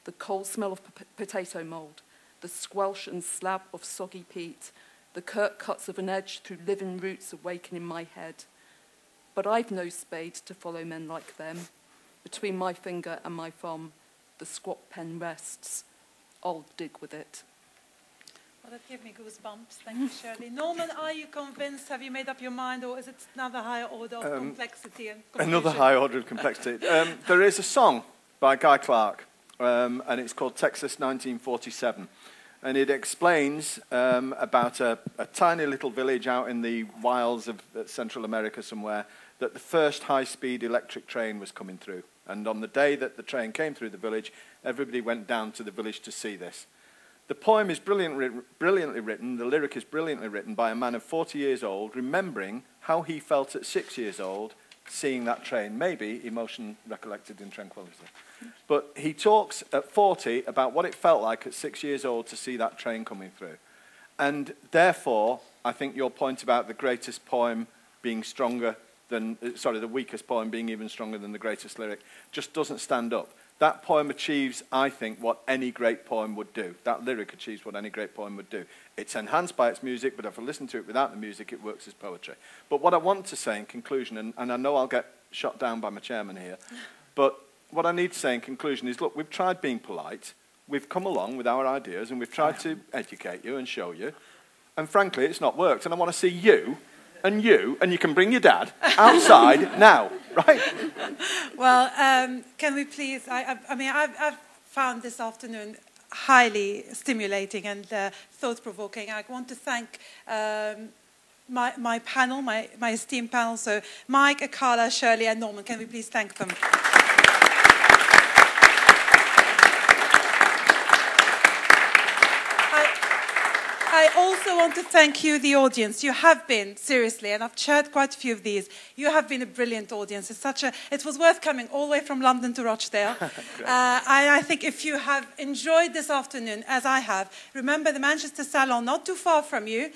The cold smell of potato mould, the squelch and slab of soggy peat, the curt cuts of an edge through living roots awaken in my head. But I've no spade to follow men like them. Between my finger and my thumb, the squat pen rests. I'll dig with it. Well, that gave me goosebumps. Thank you, Shirley. Norman, are you convinced? Have you made up your mind, or is it another higher order of complexity and confusion? Another higher order of complexity. There is a song by Guy Clarke, and it's called Texas 1947. And it explains about a tiny little village out in the wilds of Central America somewhere, that the first high-speed electric train was coming through. And on the day that the train came through the village, everybody went down to the village to see this. The poem is brilliantly written, the lyric is brilliantly written by a man of 40 years old, remembering how he felt at 6 years old, seeing that train, maybe emotion recollected in tranquility. But he talks at 40 about what it felt like at 6 years old to see that train coming through. And therefore, I think your point about the greatest poem being stronger than, the weakest poem being even stronger than the greatest lyric, just doesn't stand up. That poem achieves, I think, what any great poem would do. That lyric achieves what any great poem would do. It's enhanced by its music, but if I listen to it without the music, it works as poetry. But what I want to say in conclusion, and I know I'll get shot down by my chairman here, but what I need to say in conclusion is, look, we've tried being polite, we've come along with our ideas, and we've tried to educate you and show you, and frankly, it's not worked, and I want to see you, and you can bring your dad outside now, right? Well, can we please, I've found this afternoon highly stimulating and thought-provoking. I want to thank my panel, my esteemed panel, so Mike, Akala, Shirley, and Norman. Can we please thank them? I also want to thank you, the audience. You have been, seriously, and I've chaired quite a few of these, you have been a brilliant audience. It was worth coming all the way from London to Rochdale. I think if you have enjoyed this afternoon, as I have, remember the Manchester Salon, not too far from you.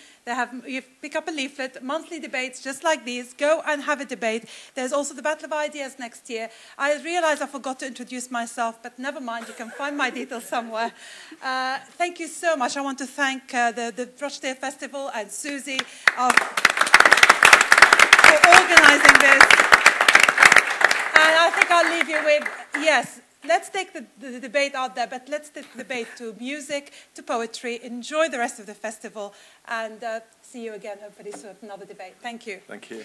You pick up a leaflet, monthly debates just like these. Go and have a debate. There's also the Battle of Ideas next year. I realise I forgot to introduce myself, but never mind, you can find my details somewhere. Thank you so much. I want to thank the Rochdale Festival and Susie for organising this. And I think I'll leave you with, yes, let's take the debate out there, but let's take the debate to music, to poetry. Enjoy the rest of the festival, and see you again, hopefully, soon, another debate. Thank you. Thank you.